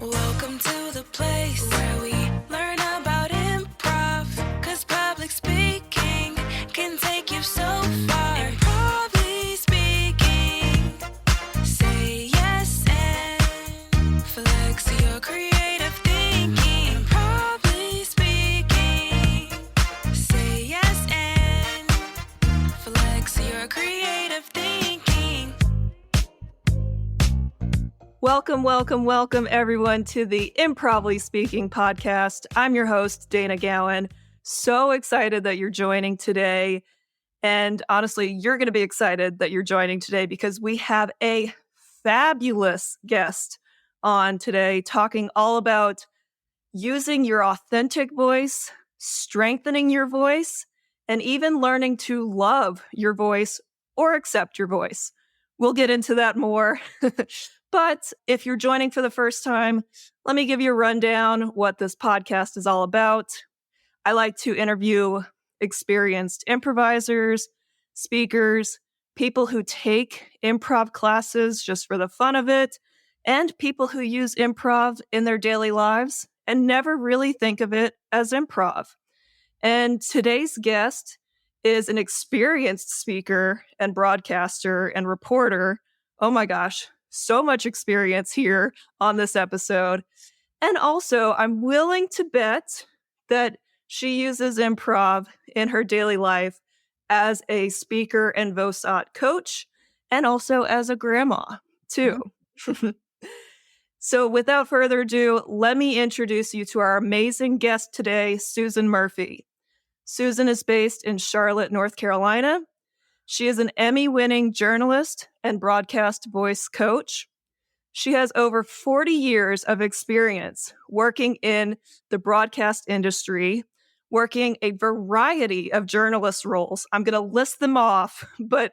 Welcome to the place where we learn about improv, 'cause public speaking can take you so far. Improvly speaking, say yes and flex your creative thinking. Improvly speaking, say yes and flex your creative thinking. Welcome, everyone, to the Improvly Speaking podcast. I'm your host, Dayna Gowan. So excited that you're joining today. And honestly, you're going to be excited that you're joining today because we have a fabulous guest on today talking all about using your authentic voice, strengthening your voice, and even learning to love your voice or accept your voice. We'll get into that more. But if you're joining for the first time, let me give you a rundown what this podcast is all about. I like to interview experienced improvisers, speakers, people who take improv classes just for the fun of it, and people who use improv in their daily lives and never really think of it as improv. And today's guest is an experienced speaker and broadcaster and reporter. Oh my gosh, so much experience here on this episode. And also, I'm willing to bet that she uses improv in her daily life as a speaker and VOSOT coach, and also as a grandma, too. So without further ado, let me introduce you to our amazing guest today, Susan Murphy. Susan is based in Charlotte, North Carolina. She is an Emmy-winning journalist and broadcast voice coach. She has over 40 years of experience working in the broadcast industry, working a variety of journalist roles. I'm going to list them off, but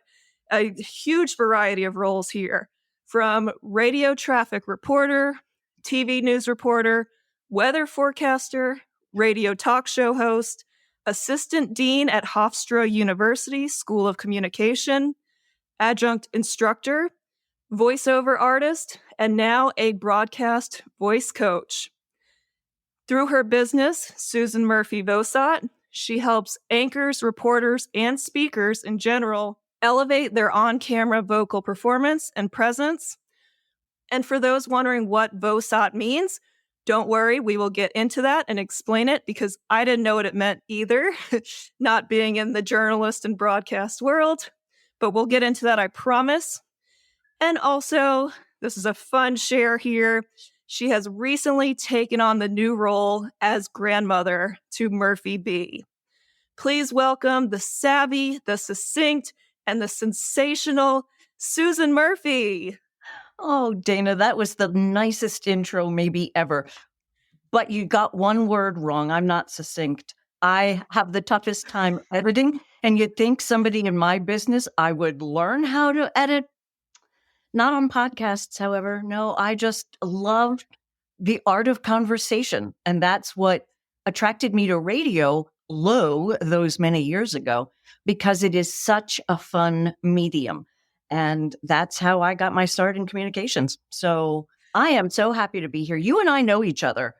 a huge variety of roles here, from radio traffic reporter, TV news reporter, weather forecaster, radio talk show host, assistant dean at Hofstra University School of Communication, adjunct instructor, voiceover artist, and now a broadcast voice coach. Through her business, Susan Murphy VOSOT, she helps anchors, reporters, and speakers in general elevate their on-camera vocal performance and presence. And for those wondering what VOSOT means, don't worry, we will get into that and explain it because I didn't know what it meant either, not being in the journalist and broadcast world. But we'll get into that, I promise. And also, this is a fun share here. She has recently taken on the new role as grandmother to Murphy B. Please welcome the savvy, the succinct, and the sensational Susan Murphy. Oh, Dayna, that was the nicest intro maybe ever. But you got one word wrong. I'm not succinct. I have the toughest time editing. And you'd think somebody in my business, I would learn how to edit. Not on podcasts, however. No, I just loved the art of conversation. And that's what attracted me to radio those many years ago, because it is such a fun medium. And that's how I got my start in communications. So I am so happy to be here. You and I know each other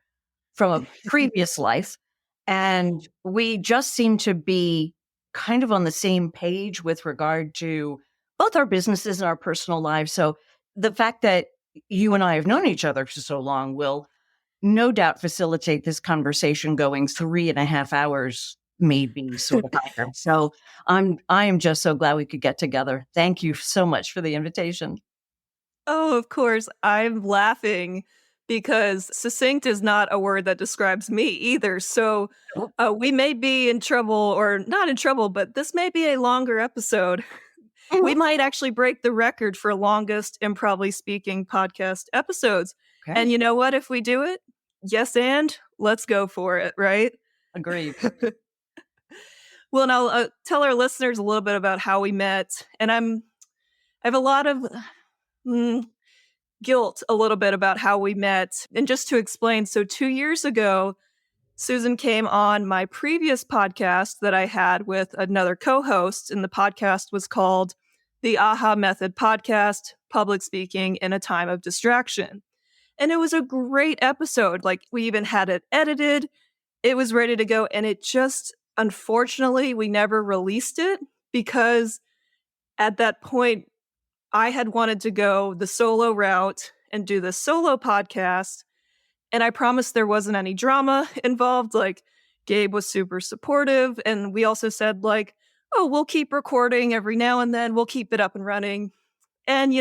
from a previous life, and we just seem to be kind of on the same page with regard to both our businesses and our personal lives. So the fact that you and I have known each other for so long will no doubt facilitate this conversation going 3.5 hours, maybe sort of higher. So I am just so glad we could get together. Thank you so much for the invitation. Oh, of course. I'm laughing because succinct is not a word that describes me either. So we may be in trouble, or not in trouble, but this may be a longer episode. We might actually break the record for longest Improvly Speaking podcast episodes. Okay. And you know what? If we do it, yes, and let's go for it, right? Agreed. Well, and I'll tell our listeners a little bit about how we met. And I have a lot of guilt a little bit about how we met. And just to explain, so 2 years ago, Susan came on my previous podcast that I had with another co-host, and the podcast was called The Aha Method Podcast, Public Speaking in a Time of Distraction. And it was a great episode. Like, we even had it edited. It was ready to go. And it just, unfortunately, we never released it because at that point, I had wanted to go the solo route and do the solo podcast. And I promised there wasn't any drama involved. Like, Gabe was super supportive. And we also said, like, oh, we'll keep recording every now and then. We'll keep it up and running. And,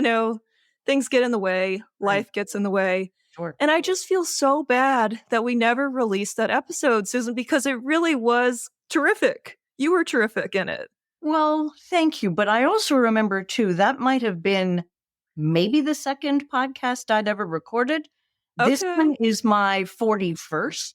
things get in the way. Right. Life gets in the way. Sure. And I just feel so bad that we never released that episode, Susan, because it really was terrific. You were terrific in it. Well, thank you. But I also remember, too, that might have been maybe the second podcast I'd ever recorded. This Okay. one is my 41st.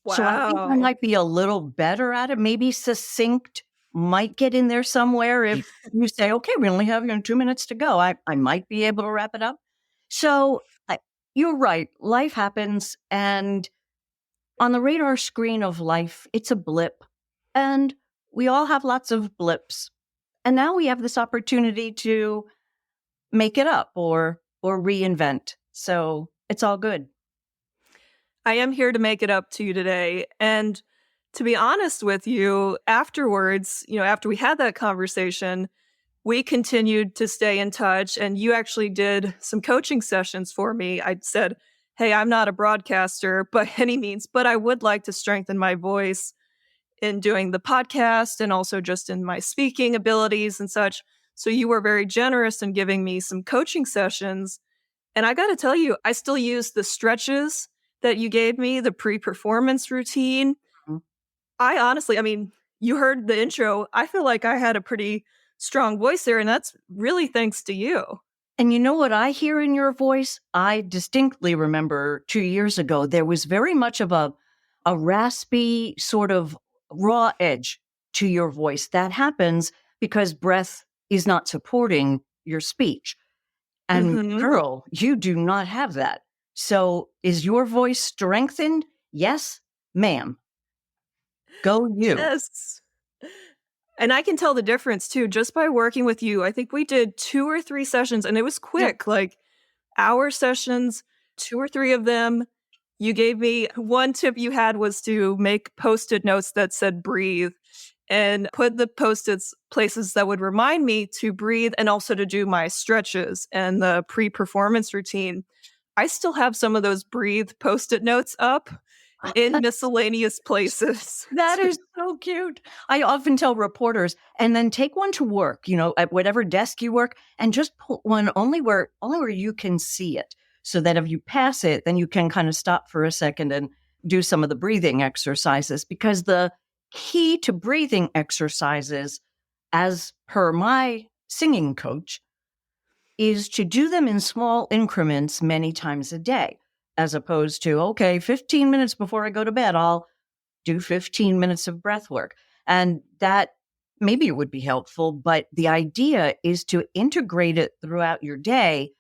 So I think I Wow. might be a little better at it. Maybe succinct might get in there somewhere. If you say, okay, we only have 2 minutes to go, I might be able to wrap it up. So you're right. Life happens. And on the radar screen of life, it's a blip. And we all have lots of blips. And now we have this opportunity to make it up or reinvent. So it's all good. I am here to make it up to you today. And to be honest with you, afterwards, after we had that conversation, we continued to stay in touch. And you actually did some coaching sessions for me. I said, hey, I'm not a broadcaster by any means, but I would like to strengthen my voice in doing the podcast and also just in my speaking abilities and such. So you were very generous in giving me some coaching sessions. And I got to tell you, I still use the stretches that you gave me, the pre-performance routine. Mhm. I honestly, you heard the intro. I feel like I had a pretty strong voice there, and that's really thanks to you. And you know what I hear in your voice? I distinctly remember 2 years ago, there was very much of a raspy sort of raw edge to your voice. That happens because breath is not supporting your speech. And Mhm. girl, you do not have that. So is your voice strengthened? Yes, ma'am. Go you. Yes. And I can tell the difference too, just by working with you. I think we did 2 or 3 sessions and it was quick, like hour sessions, 2 or 3 of them. You gave me one tip you had was to make Post-it notes that said breathe and put the Post-its places that would remind me to breathe and also to do my stretches and the pre-performance routine. I still have some of those breathe Post-it notes up in miscellaneous places. That is so cute. I often tell reporters, and then take one to work, at whatever desk you work, and just put one only where you can see it. So that if you pass it, then you can kind of stop for a second and do some of the breathing exercises. Because the key to breathing exercises, as per my singing coach, is to do them in small increments many times a day, as opposed to, okay, 15 minutes before I go to bed, I'll do 15 minutes of breath work. And that maybe it would be helpful, but the idea is to integrate it throughout your day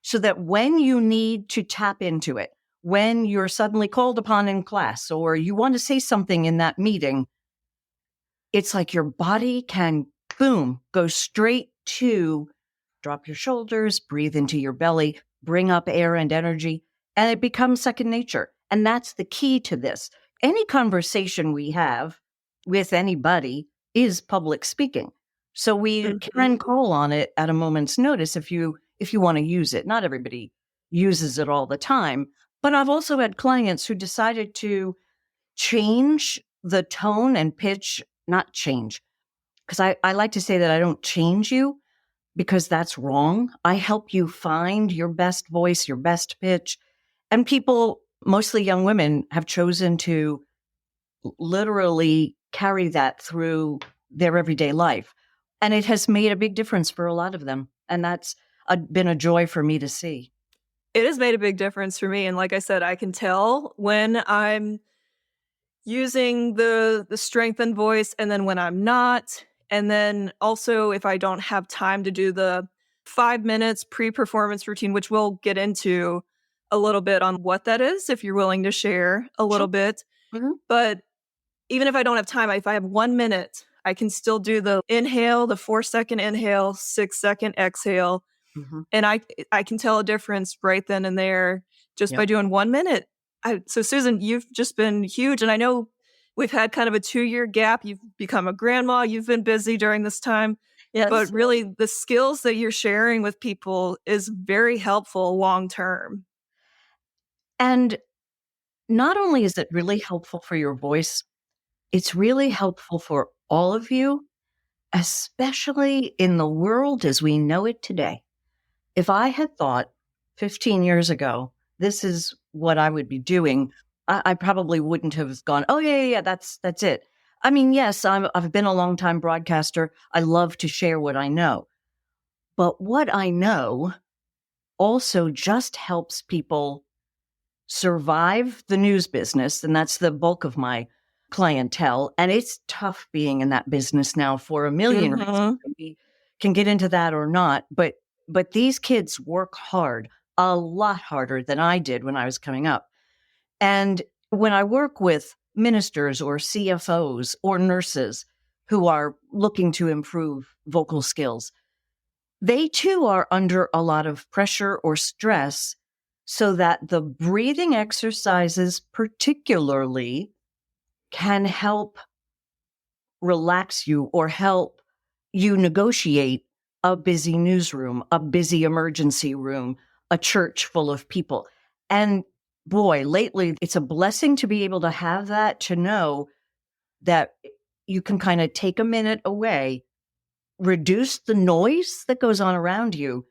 so that when you need to tap into it, when you're suddenly called upon in class or you want to say something in that meeting, it's like your body can, boom, go straight to drop your shoulders, breathe into your belly, bring up air and energy, and it becomes second nature. And that's the key to this. Any conversation we have with anybody is public speaking. So we can call on it at a moment's notice if you want to use it. Not everybody uses it all the time, but I've also had clients who decided to change the tone and pitch, not change, because I like to say that I don't change you because that's wrong. I help you find your best voice, your best pitch. And people, mostly young women, have chosen to literally carry that through their everyday life. And it has made a big difference for a lot of them. And that's been a joy for me to see. It has made a big difference for me. And like I said, I can tell when I'm using the strengthened voice and then when I'm not. And then also if I don't have time to do the 5 minutes pre-performance routine, which we'll get into a little bit on what that is, if you're willing to share a little Sure. bit. Mhm. But even if I don't have time, if I have 1 minute, I can still do the inhale, the 4-second inhale, 6-second exhale. Mhm. And I can tell a difference right then and there just by Yep. doing 1 minute. So Susan, you've just been huge. And I know we've had kind of a 2-year gap. You've become a grandma. You've been busy during this time. But Yes. really, the skills that you're sharing with people is very helpful long term. And not only is it really helpful for your voice, it's really helpful for all of you, especially in the world as we know it today. If I had thought 15 years ago, this is what I would be doing, I probably wouldn't have gone, oh, yeah, that's it. I mean, yes, I've been a long time broadcaster. I love to share what I know. But what I know also just helps people survive the news business. And that's the bulk of my clientele. And it's tough being in that business now for a million reasons. Mhm. We can get into that or not. But these kids work hard, a lot harder than I did when I was coming up. And when I work with ministers or CFOs or nurses who are looking to improve vocal skills, they too are under a lot of pressure or stress, so that the breathing exercises, particularly, can help relax you or help you negotiate a busy newsroom, a busy emergency room, a church full of people. And boy, lately, it's a blessing to be able to have that, to know that you can kind of take a minute away, reduce the noise that goes on around you,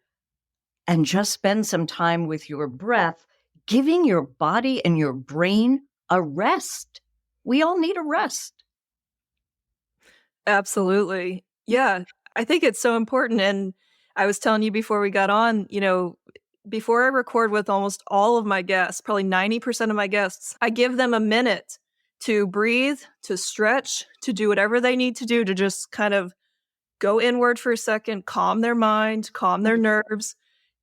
and just spend some time with your breath, giving your body and your brain a rest. We all need a rest. Absolutely. Yeah, I think it's so important, and I was telling you before we got on, before I record with almost all of my guests, probably 90% of my guests, I give them a minute to breathe, to stretch, to do whatever they need to do to just kind of go inward for a second, calm their mind, calm their nerves.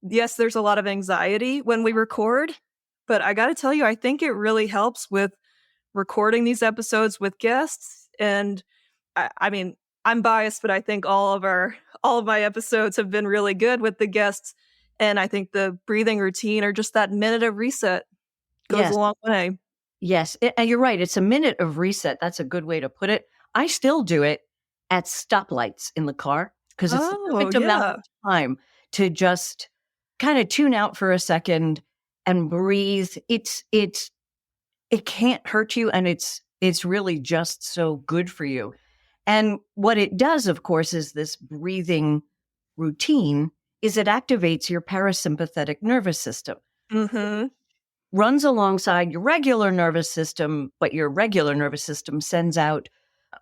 Yes, there's a lot of anxiety when we record, but I gotta tell you, I think it really helps with recording these episodes with guests. And I mean, I'm biased, but I think all of my episodes have been really good with the guests. And I think the breathing routine or just that minute of reset goes a Yes, long way. yes. And you're right. It's a minute of reset. That's a good way to put it. I still do it at stoplights in the car because it's the Oh, perfect amount yeah. of time to just kind of tune out for a second and breathe. It can't hurt you, and it's really just so good for you. And what it does, of course, is this breathing routine is it activates your parasympathetic nervous system, Mhm. runs alongside your regular nervous system, but your regular nervous system sends out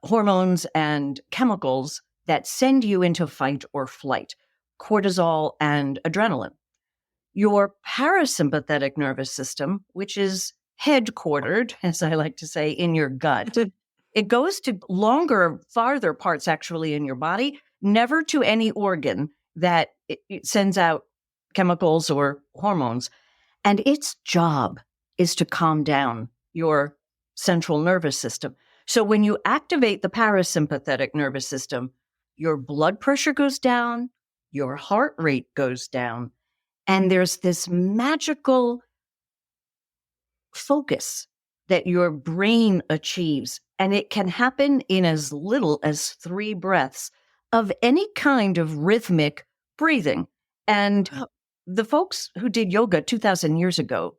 hormones and chemicals that send you into fight or flight, cortisol and adrenaline. Your parasympathetic nervous system, which is headquartered, as I like to say, in your gut, it goes to longer, farther parts actually in your body, never to any organ that it sends out chemicals or hormones. And its job is to calm down your central nervous system. So when you activate the parasympathetic nervous system, your blood pressure goes down, your heart rate goes down, and there's this magical focus that your brain achieves. And it can happen in as little as 3 breaths of any kind of rhythmic breathing. And Oh, the folks who did yoga 2,000 years ago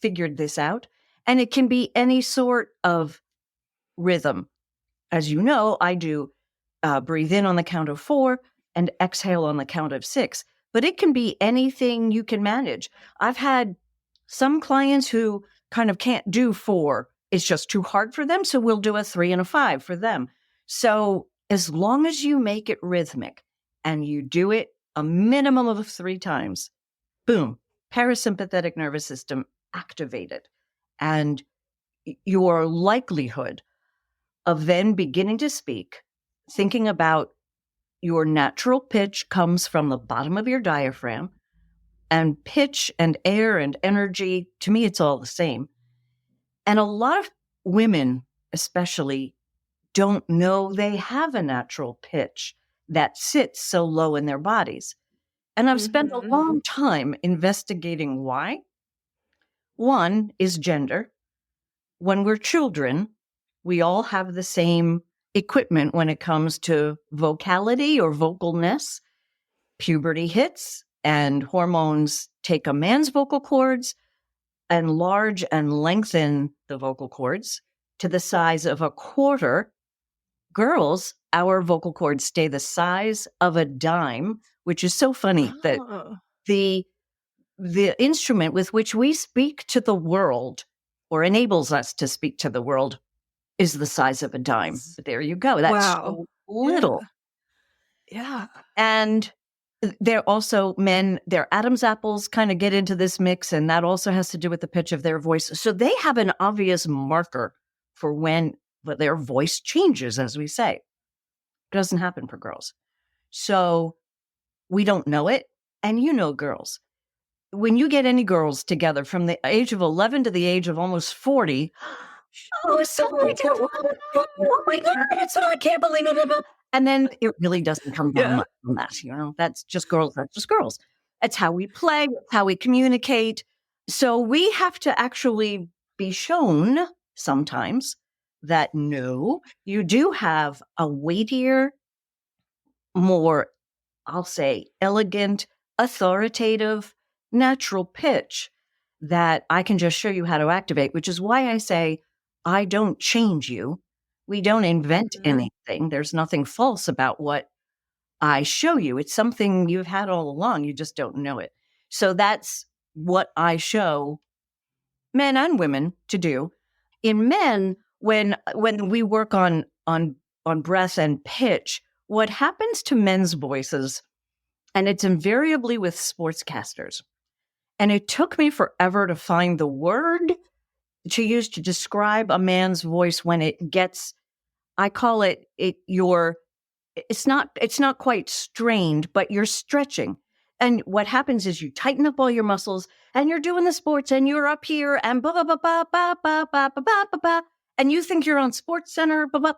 figured this out. And it can be any sort of rhythm. As you know, I do breathe in on the count of 4 and exhale on the count of 6. But it can be anything you can manage. I've had some clients who kind of can't do 4. It's just too hard for them. So we'll do a 3 and a 5 for them. So as long as you make it rhythmic and you do it a minimum of 3 times, boom, parasympathetic nervous system activated. And your likelihood of then beginning to speak, thinking about your natural pitch comes from the bottom of your diaphragm, and pitch and air and energy, to me, it's all the same. And a lot of women, especially, don't know they have a natural pitch that sits so low in their bodies. And I've spent a Mhm. long time investigating why. One is gender. When we're children, we all have the same equipment when it comes to vocality or vocalness. Puberty hits and hormones take a man's vocal cords, enlarge and lengthen the vocal cords to the size of a quarter. Girls, our vocal cords stay the size of a dime, which is so funny that Oh. the instrument with which we speak to the world or enables us to speak to the world is the size of a dime. But there you go. That's Wow. so little. Yeah. And they're also men, their Adam's apples kind of get into this mix, and that also has to do with the pitch of their voice. So they have an obvious marker for when their voice changes, as we say. It doesn't happen for girls. So we don't know it. And you know, girls, when you get any girls together from the age of 11 to the age of almost 40, oh, it's so beautiful. Oh my God, I can't believe it. And then it really doesn't come down Yeah. much from that. You know, that's just girls. That's just girls. It's how we play, it's how we communicate. So we have to actually be shown sometimes that no, you do have a weightier, more, I'll say, elegant, authoritative, natural pitch that I can just show you how to activate, which is why I say, I don't change you. We don't invent Mhm. anything. There's nothing false about what I show you. It's something you've had all along. You just don't know it. So that's what I show men and women to do. In men, when we work on breath and pitch, what happens to men's voices, and it's invariably with sportscasters. And it took me forever to find the word to use to describe a man's voice when it gets, I call it it's not quite strained, but you're stretching. And what happens is you tighten up all your muscles and you're doing the sports and you're up here and ba ba ba ba ba ba ba ba ba ba ba, and you think you're on Sports Center, ba ba.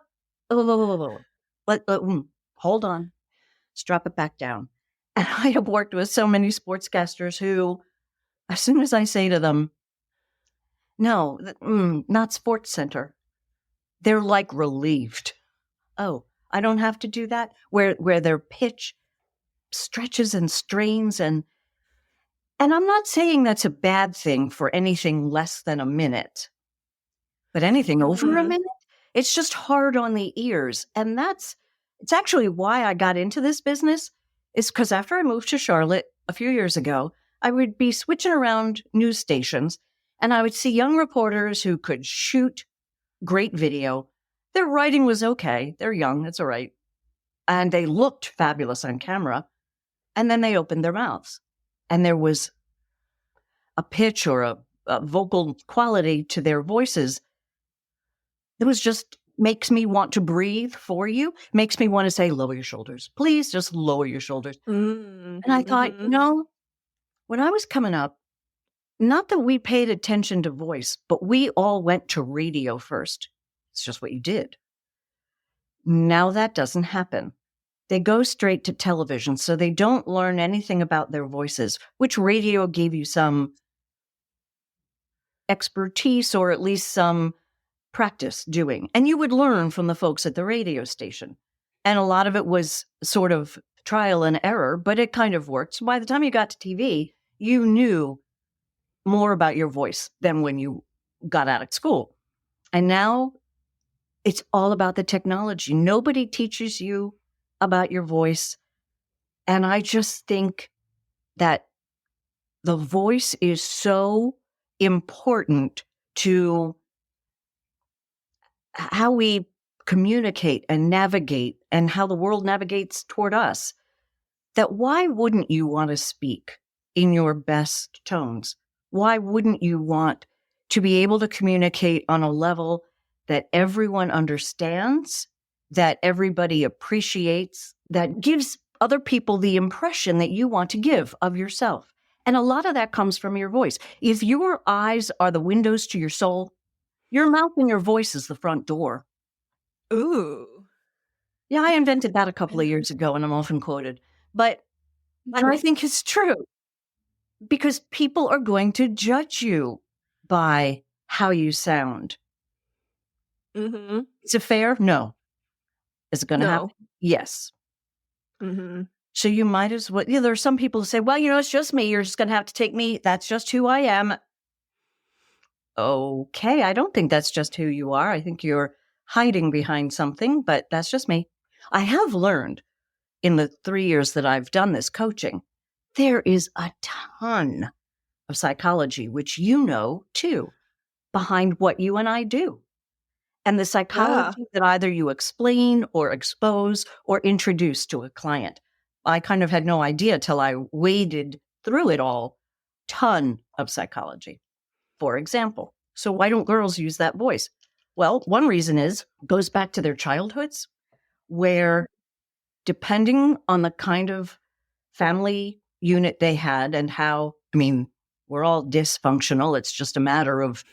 Hold on, strap it back down. And I have worked with so many sportscasters who, as soon as I say to them, no, not Sports Center, they're like relieved. Oh, I don't have to do that? Where their pitch stretches and strains, and I'm not saying that's a bad thing for anything less than a minute, but anything over a Mhm. minute, it's just hard on the ears. And it's actually why I got into this business, is because after I moved to Charlotte a few years ago, I would be switching around news stations and I would see young reporters who could shoot great video. Their writing was okay. They're young. It's all right. And they looked fabulous on camera. And then they opened their mouths and there was a pitch or a vocal quality to their voices. It was just makes me want to breathe for you, makes me want to say, lower your shoulders. Please just lower your shoulders. Mhm. And I thought, Mhm. when I was coming up, not that we paid attention to voice, but we all went to radio first. It's just what you did. Now that doesn't happen. They go straight to television, so they don't learn anything about their voices, which radio gave you some expertise or at least some practice doing. And you would learn from the folks at the radio station. And a lot of it was sort of trial and error, but it kind of worked. So by the time you got to TV, you knew more about your voice than when you got out of school. And now it's all about the technology. Nobody teaches you about your voice. And I just think that the voice is so important to how we communicate and navigate and how the world navigates toward us, that why wouldn't you want to speak in your best tones? Why wouldn't you want to be able to communicate on a level that everyone understands, that everybody appreciates, that gives other people the impression that you want to give of yourself? And a lot of that comes from your voice. If your eyes are the windows to your soul, your mouth and your voice is the front door. Ooh. Yeah, I invented that a couple of years ago, and I'm often quoted. But And I think it's true because people are going to judge you by how you sound. Mm-hmm. Is it fair? No. Is it going to happen? No. Yes. Mm-hmm. So you might as well. There are some people who say, well, it's just me. You're just going to have to take me. That's just who I am. Okay. I don't think that's just who you are. I think you're hiding behind something, but that's just me. I have learned in the 3 years that I've done this coaching, there is a ton of psychology, which too, behind what you and I do. And the Yeah. psychology that either you explain or expose or introduce to a client. I kind of had no idea till I waded through it all. Ton of psychology, for example. So why don't girls use that voice? Well, one reason goes back to their childhoods, where depending on the kind of family unit they had and how, we're all dysfunctional. It's just a matter of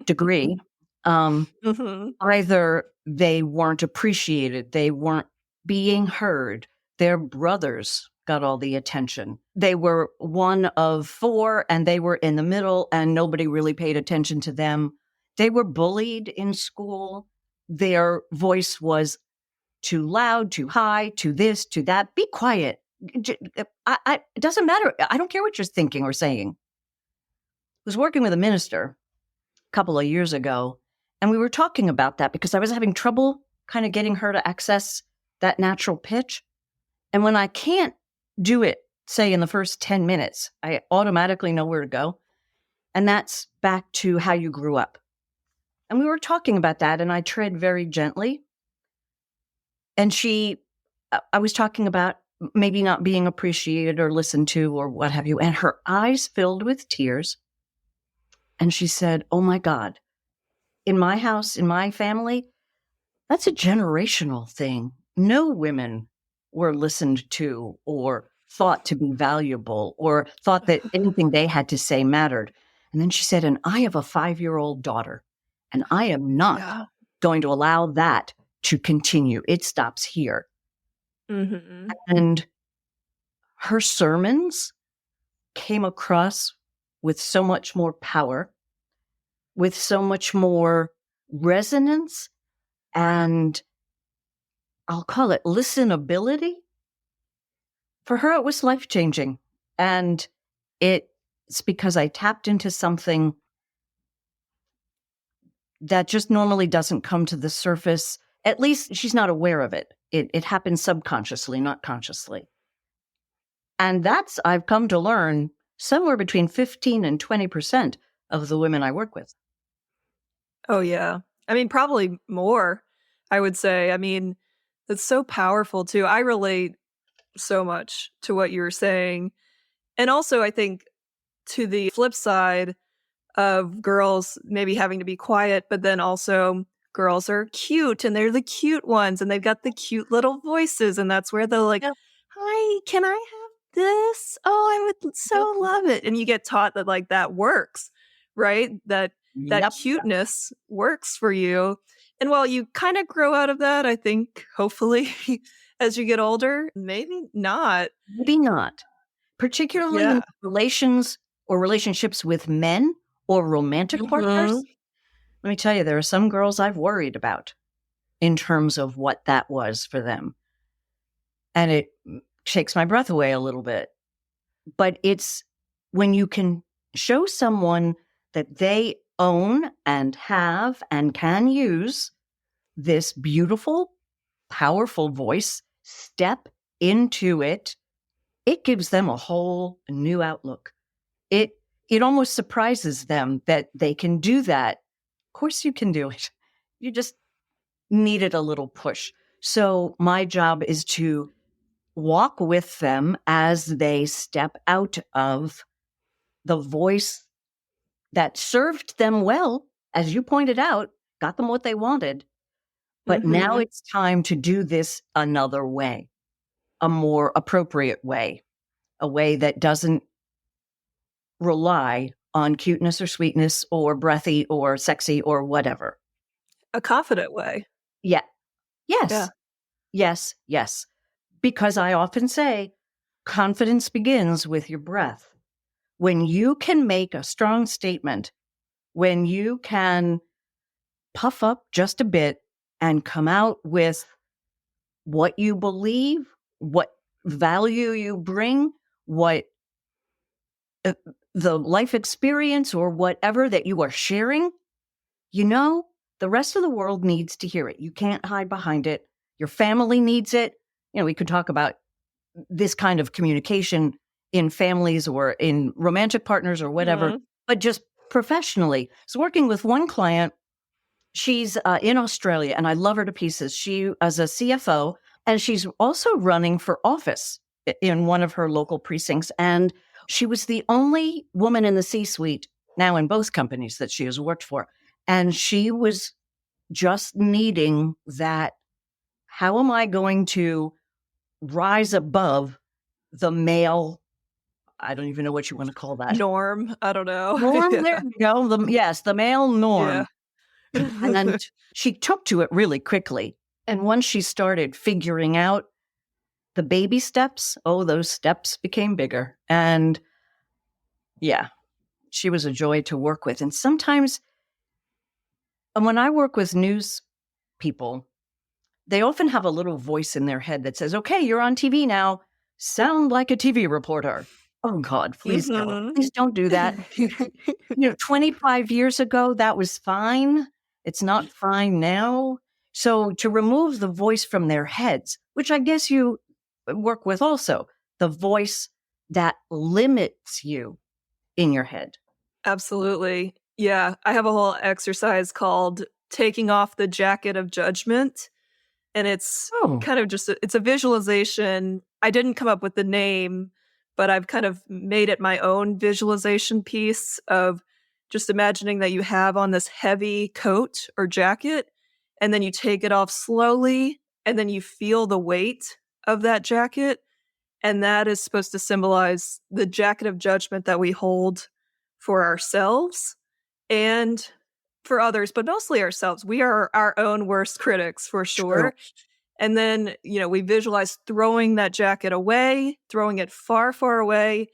degree. Mm-hmm. Either they weren't appreciated, they weren't being heard, their brothers got all the attention. They were one of four and they were in the middle and nobody really paid attention to them. They were bullied in school. Their voice was too loud, too high, too this, too that. Be quiet. It doesn't matter. I don't care what you're thinking or saying. I was working with a minister a couple of years ago, and we were talking about that because I was having trouble kind of getting her to access that natural pitch. And when I can't do it, say in the first 10 minutes, I automatically know where to go. And that's back to how you grew up. And we were talking about that, and I tread very gently. And I was talking about maybe not being appreciated or listened to or what have you. And her eyes filled with tears. And she said, oh my God, in my house, in my family, that's a generational thing. No women were listened to or thought to be valuable or thought that anything they had to say mattered. And then she said, and I have a 5-year-old daughter, and I am not going to allow that to continue. It stops here. Mm-hmm. And her sermons came across with so much more power, with so much more resonance, and I'll call it listenability. For her, it was life-changing. And it's because I tapped into something that just normally doesn't come to the surface. At least she's not aware of it. It happens subconsciously, not consciously. And that's, I've come to learn, somewhere between 15 and 20% of the women I work with. Oh, yeah. Probably more, I would say. It's so powerful, too. I relate so much to what you were saying. And also, I think to the flip side of girls maybe having to be quiet, but then also girls are cute and they're the cute ones and they've got the cute little voices. And that's where they're like, Yep. hi, can I have this? Oh, I would so love it. And you get taught that like that works, right? That Yep. cuteness works for you. And while you kind of grow out of that, I think hopefully as you get older, maybe not. Maybe not. Particularly in relations or relationships with men or romantic partners. Let me tell you, there are some girls I've worried about in terms of what that was for them. And it shakes my breath away a little bit. But it's when you can show someone that they own and have and can use this beautiful, powerful voice, step into it, it gives them a whole new outlook. It almost surprises them that they can do that. Of course you can do it. You just needed a little push. So my job is to walk with them as they step out of the voice that served them well, as you pointed out, got them what they wanted. But now it's time to do this another way, a more appropriate way, a way that doesn't rely on cuteness or sweetness or breathy or sexy or whatever. A confident way. Yeah. Yes. Yeah. Yes. Yes. Because I often say, Confidence begins with your breath. When you can make a strong statement, when you can puff up just a bit and come out with what you believe, what value you bring, what the life experience or whatever that you are sharing, the rest of the world needs to hear it. You can't hide behind it. Your family needs it. We could talk about this kind of communication in families or in romantic partners or whatever, but just professionally. So working with one client, she's in Australia and I love her to pieces. She is a CFO and she's also running for office in one of her local precincts. And she was the only woman in the C-suite now in both companies that she has worked for. And she was just needing that. How am I going to rise above the male? I don't even know what you want to call that. Norm. I don't know. Norm, there you go. The male norm. Yeah. And she took to it really quickly. And once she started figuring out the baby steps, those steps became bigger. And yeah, she was a joy to work with. And sometimes when I work with news people, they often have a little voice in their head that says, okay, you're on TV now. Sound like a TV reporter. Oh, God, please don't. Please don't do that. 25 years ago, that was fine. It's not fine now. So to remove the voice from their heads, which I guess you work with also, the voice that limits you in your head. Absolutely. Yeah. I have a whole exercise called taking off the jacket of judgment. And it's kind of just, it's a visualization. I didn't come up with the name, but I've kind of made it my own visualization piece of just imagining that you have on this heavy coat or jacket, and then you take it off slowly, and then you feel the weight of that jacket. And that is supposed to symbolize the jacket of judgment that we hold for ourselves and for others, but mostly ourselves. We are our own worst critics for sure. True. And then, we visualize throwing that jacket away, throwing it far, far away,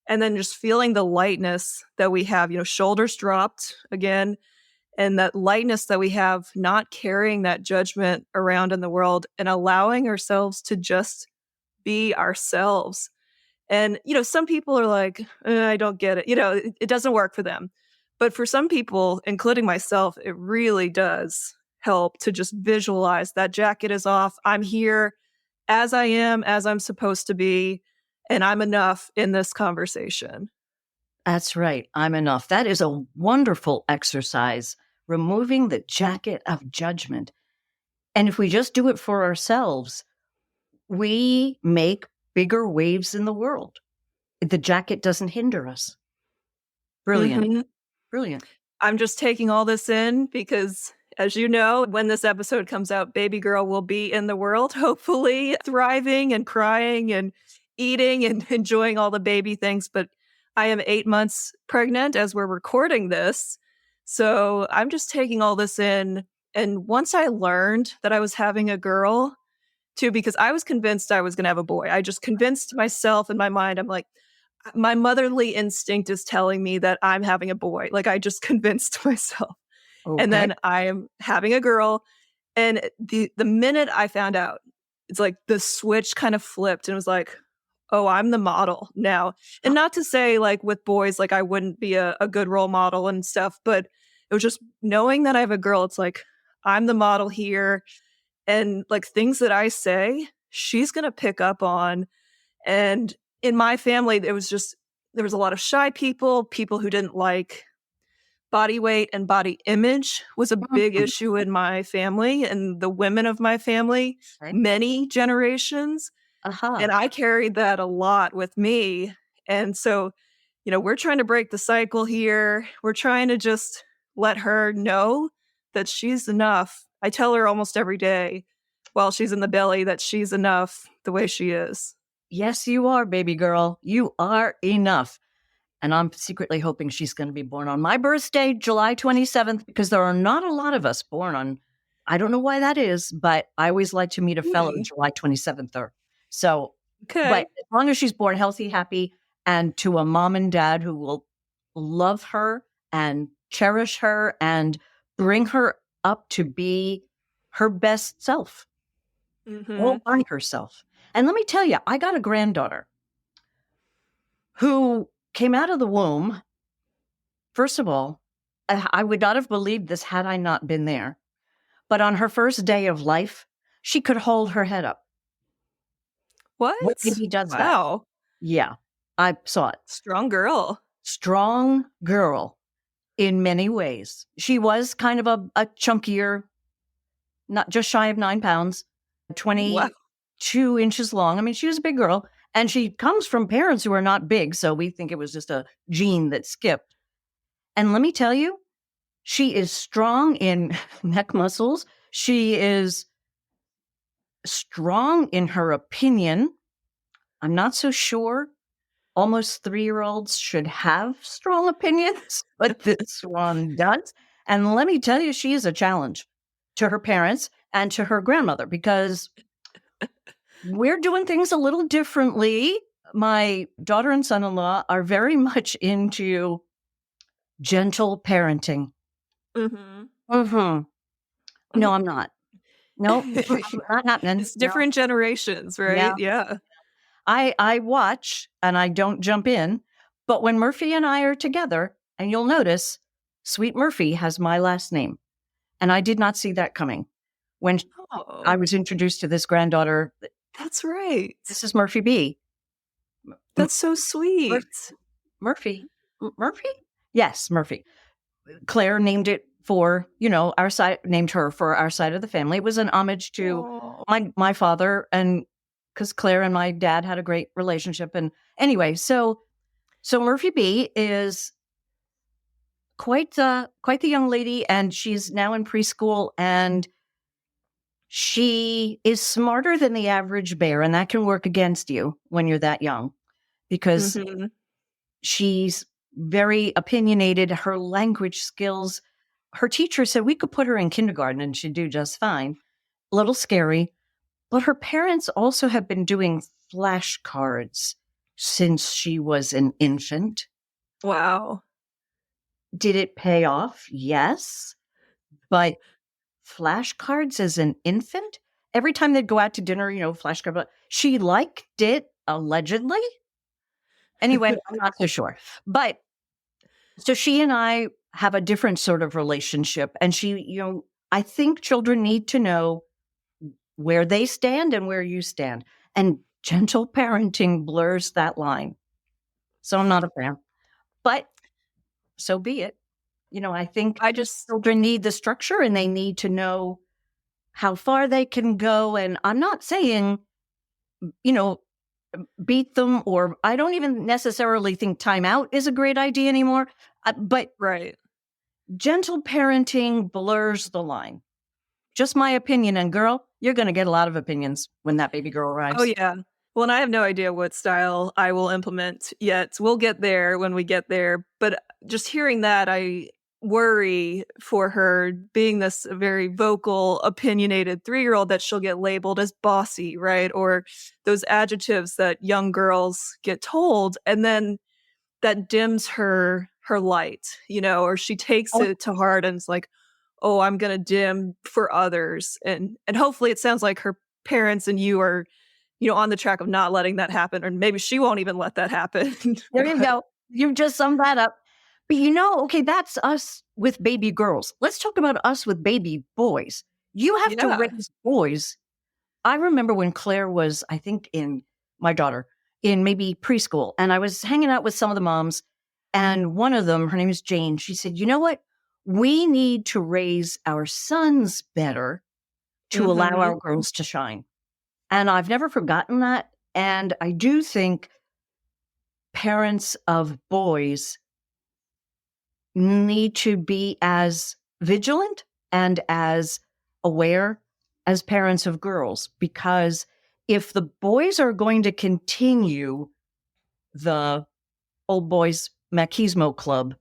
and then just feeling the lightness that we have, shoulders dropped again, and that lightness that we have, not carrying that judgment around in the world and allowing ourselves to just be ourselves. And, some people are like, I don't get it. It doesn't work for them. But for some people, including myself, it really does help to just visualize that jacket is off. I'm here as I am, as I'm supposed to be, and I'm enough in this conversation. That's right. I'm enough. That is a wonderful exercise, removing the jacket of judgment. And if we just do it for ourselves, we make bigger waves in the world. The jacket doesn't hinder us. Brilliant. Mm-hmm. Brilliant. I'm just taking all this in because, as you know, when this episode comes out, baby girl will be in the world, hopefully thriving and crying and eating and enjoying all the baby things. But I am 8 months pregnant as we're recording this. So I'm just taking all this in. And once I learned that I was having a girl, too, because I was convinced I was going to have a boy. I just convinced myself in my mind. I'm like, my motherly instinct is telling me that I'm having a boy. Like, I just convinced myself. Okay. And then I am having a girl. And the minute I found out, it's like the switch kind of flipped and it was like, oh, I'm the model now. And not to say like with boys, like I wouldn't be a good role model and stuff, but it was just knowing that I have a girl. It's like, I'm the model here. And like things that I say, she's going to pick up on. And in my family, there was a lot of shy people who didn't like body weight, and body image was a big issue in my family and the women of my family, many generations. And I carried that a lot with me. And so, we're trying to break the cycle here. We're trying to just let her know that she's enough. I tell her almost every day while she's in the belly that she's enough the way she is. Yes, you are, baby girl. You are enough. And I'm secretly hoping she's going to be born on my birthday, July 27th, because there are not a lot of us born on, I don't know why that is, but I always like to meet a fellow July 27th. So Okay. But as long as she's born healthy, happy, and to a mom and dad who will love her and cherish her and bring her up to be her best self, all Mhm. by herself. And let me tell you, I got a granddaughter who came out of the womb. First of all, I would not have believed this had I not been there. But on her first day of life, she could hold her head up. What What? baby does that? Wow. Yeah, I saw it. Strong girl. Strong girl in many ways. She was kind of a chunkier, not just shy of 9 pounds, Wow. 22 inches long. I mean, she was a big girl. And she comes from parents who are not big. So we think it was just a gene that skipped. And let me tell you, she is strong in neck muscles. She is strong in her opinion. I'm not so sure almost 3-year-olds should have strong opinions, but this one does. And let me tell you, she is a challenge to her parents and to her grandmother because we're doing things a little differently. My daughter and son-in-law are very much into gentle parenting. Mhm. No, I'm not. No, not happening. It's No. different generations, Yeah. right? Yeah. I watch and I don't jump in, but when Murphy and I are together, and you'll notice Sweet Murphy has my last name. And I did not see that coming. When I Oh, was introduced to this granddaughter, that's right. this is Murphy B. M- That's so Murphy, sweet. Murphy? Yes, Murphy. Claire named it for, our side, named her for our side of the family. It was an homage to Oh. my father, and because Claire and my dad had a great relationship. And anyway, so Murphy B is quite the young lady, and she's now in preschool, and she is smarter than the average bear, and that can work against you when you're that young because Mhm. she's very opinionated. Her language skills, her teacher said we could put her in kindergarten and she'd do just fine. A little scary, but her parents also have been doing flashcards since she was an infant. Wow. Did it pay off? Yes. But flashcards as an infant? Every time they'd go out to dinner, flashcard, but she liked it allegedly. Anyway, I'm not so sure. But so she and I have a different sort of relationship. And I think children need to know where they stand and where you stand. And gentle parenting blurs that line. So I'm not a fan. But so be it. I think I just children need the structure and they need to know how far they can go. And I'm not saying, beat them, or I don't even necessarily think timeout is a great idea anymore. But right. gentle parenting blurs the line. Just my opinion. And girl, you're going to get a lot of opinions when that baby girl Oh, arrives. yeah. Well, and I have no idea what style I will implement yet. We'll get there when we get there. But just hearing that, I worry for her being this very vocal, opinionated 3-year-old that she'll get labeled as bossy, right? Or those adjectives that young girls get told. And then that dims her light, or she takes Oh, it to heart and it's like, "Oh, I'm gonna dim for others." And hopefully it sounds like her parents and you are, on the track of not letting that happen, or maybe she won't even let that happen. there you But go. You've just summed that up. But okay, that's us with baby girls. Let's talk about us with baby boys. You have to yeah. raise boys. I remember when Claire was, I think, my daughter, in maybe preschool, and I was hanging out with some of the moms, and one of them, her name is Jane, she said, you know what? We need to raise our sons better to allow Mhm. our girls to shine. And I've never forgotten that. And I do think parents of boys need to be as vigilant and as aware as parents of girls, because if the boys are going to continue the old boys machismo club,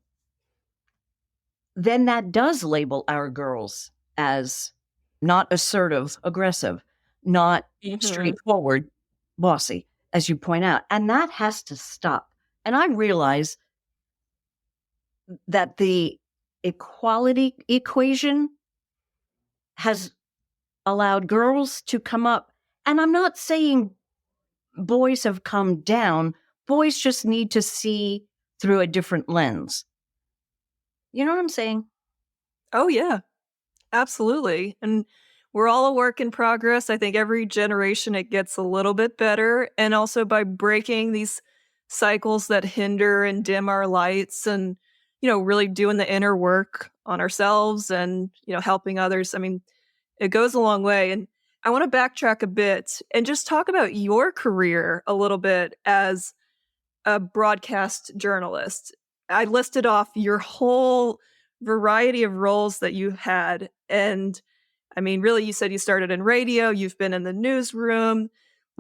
then that does label our girls as not assertive, aggressive, not Mhm. straightforward, bossy. as you point out. And that has to stop. And I realize that the equality equation has allowed girls to come up. And I'm not saying boys have come down. Boys just need to see through a different lens. You know what I'm saying? Oh, yeah, absolutely. And we're all a work in progress. I think every generation it gets a little bit better. And also by breaking these cycles that hinder and dim our lights and, really doing the inner work on ourselves and, helping others. I mean, it goes a long way. And I want to backtrack a bit and just talk about your career a little bit as a broadcast journalist. I listed off your whole variety of roles that you had. And I mean, really, you said you started in radio, you've been in the newsroom,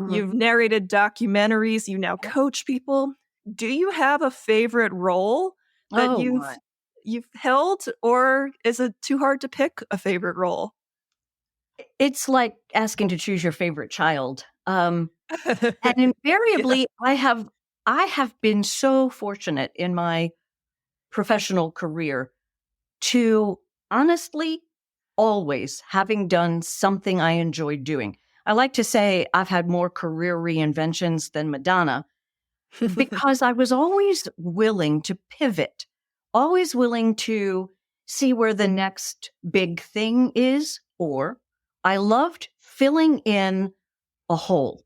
you've narrated documentaries, you now coach people. Do you have a favorite role that Oh, you've held, or is it too hard to pick a favorite role? it's like asking to choose your favorite child. And Yeah. invariably, I have been so fortunate in my professional career to honestly always having done something I enjoyed doing. I like to say I've had more career reinventions than Madonna because I was always willing to pivot, always willing to see where the next big thing is, or I loved filling in a hole,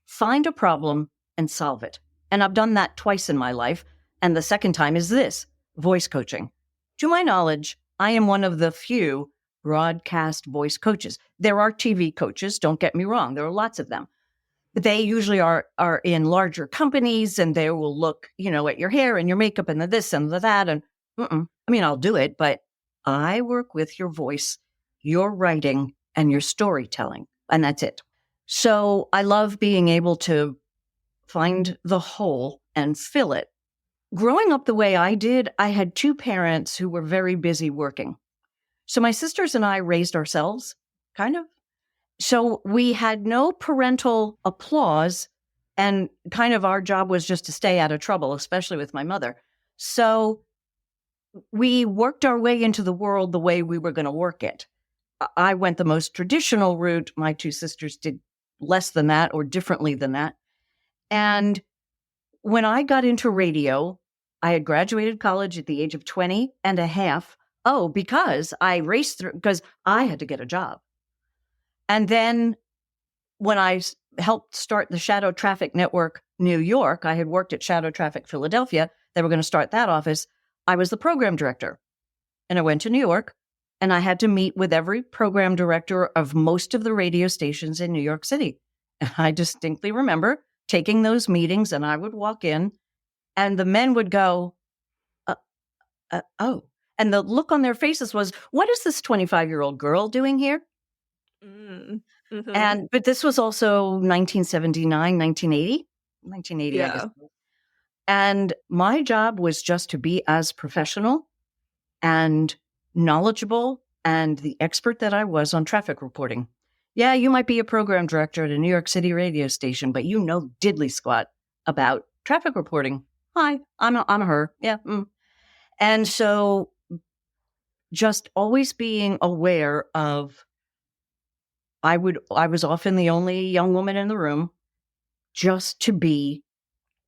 find a problem and solve it. And I've done that twice in my life. And the second time is this voice coaching. To my knowledge, I am one of the few broadcast voice coaches. There are TV coaches, don't get me wrong, there are lots of them. But they usually are in larger companies and they will look, at your hair and your makeup and the this and the that. And I mean, I'll do it, but I work with your voice, your writing, and your storytelling. And that's it. So I love being able to find the hole and fill it. Growing up the way I did, I had two parents who were very busy working. So my sisters and I raised ourselves, kind of. So we had no parental applause, and kind of our job was just to stay out of trouble, especially with my mother. So we worked our way into the world the way we were going to work it. I went the most traditional route. My two sisters did less than that or differently than that. And when I got into radio, I had graduated college at the age of 20 and a half. Oh, because I raced through, because I had to get a job. And then when I helped start the Shadow Traffic Network New York, I had worked at Shadow Traffic Philadelphia. They were going to start that office. I was the program director. And I went to New York and I had to meet with every program director of most of the radio stations in New York City. And I distinctly remember taking those meetings, and I would walk in and the men would go, oh. And the look on their faces was, what is this 25-year-old girl doing here? Mm-hmm. But this was also 1979, 1980, I guess. Yeah. And my job was just to be as professional and knowledgeable and the expert that I was on traffic reporting. Yeah, you might be a program director at a New York City radio station, but you know diddly squat about traffic reporting. Hi, I'm a her. Yeah. And so just always being aware of, I was often the only young woman in the room, just to be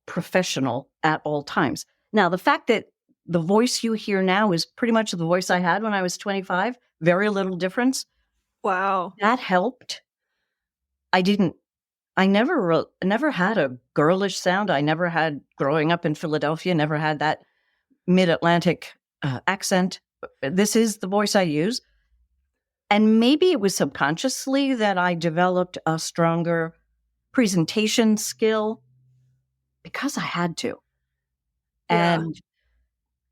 professional at all times. Now, the fact that the voice you hear now is pretty much the voice I had when I was 25, very little difference. Wow. That helped. I never had a girlish sound. I never had, growing up in Philadelphia, never had that mid-Atlantic accent. This is the voice I use. And maybe it was subconsciously that I developed a stronger presentation skill because I had to. Yeah. And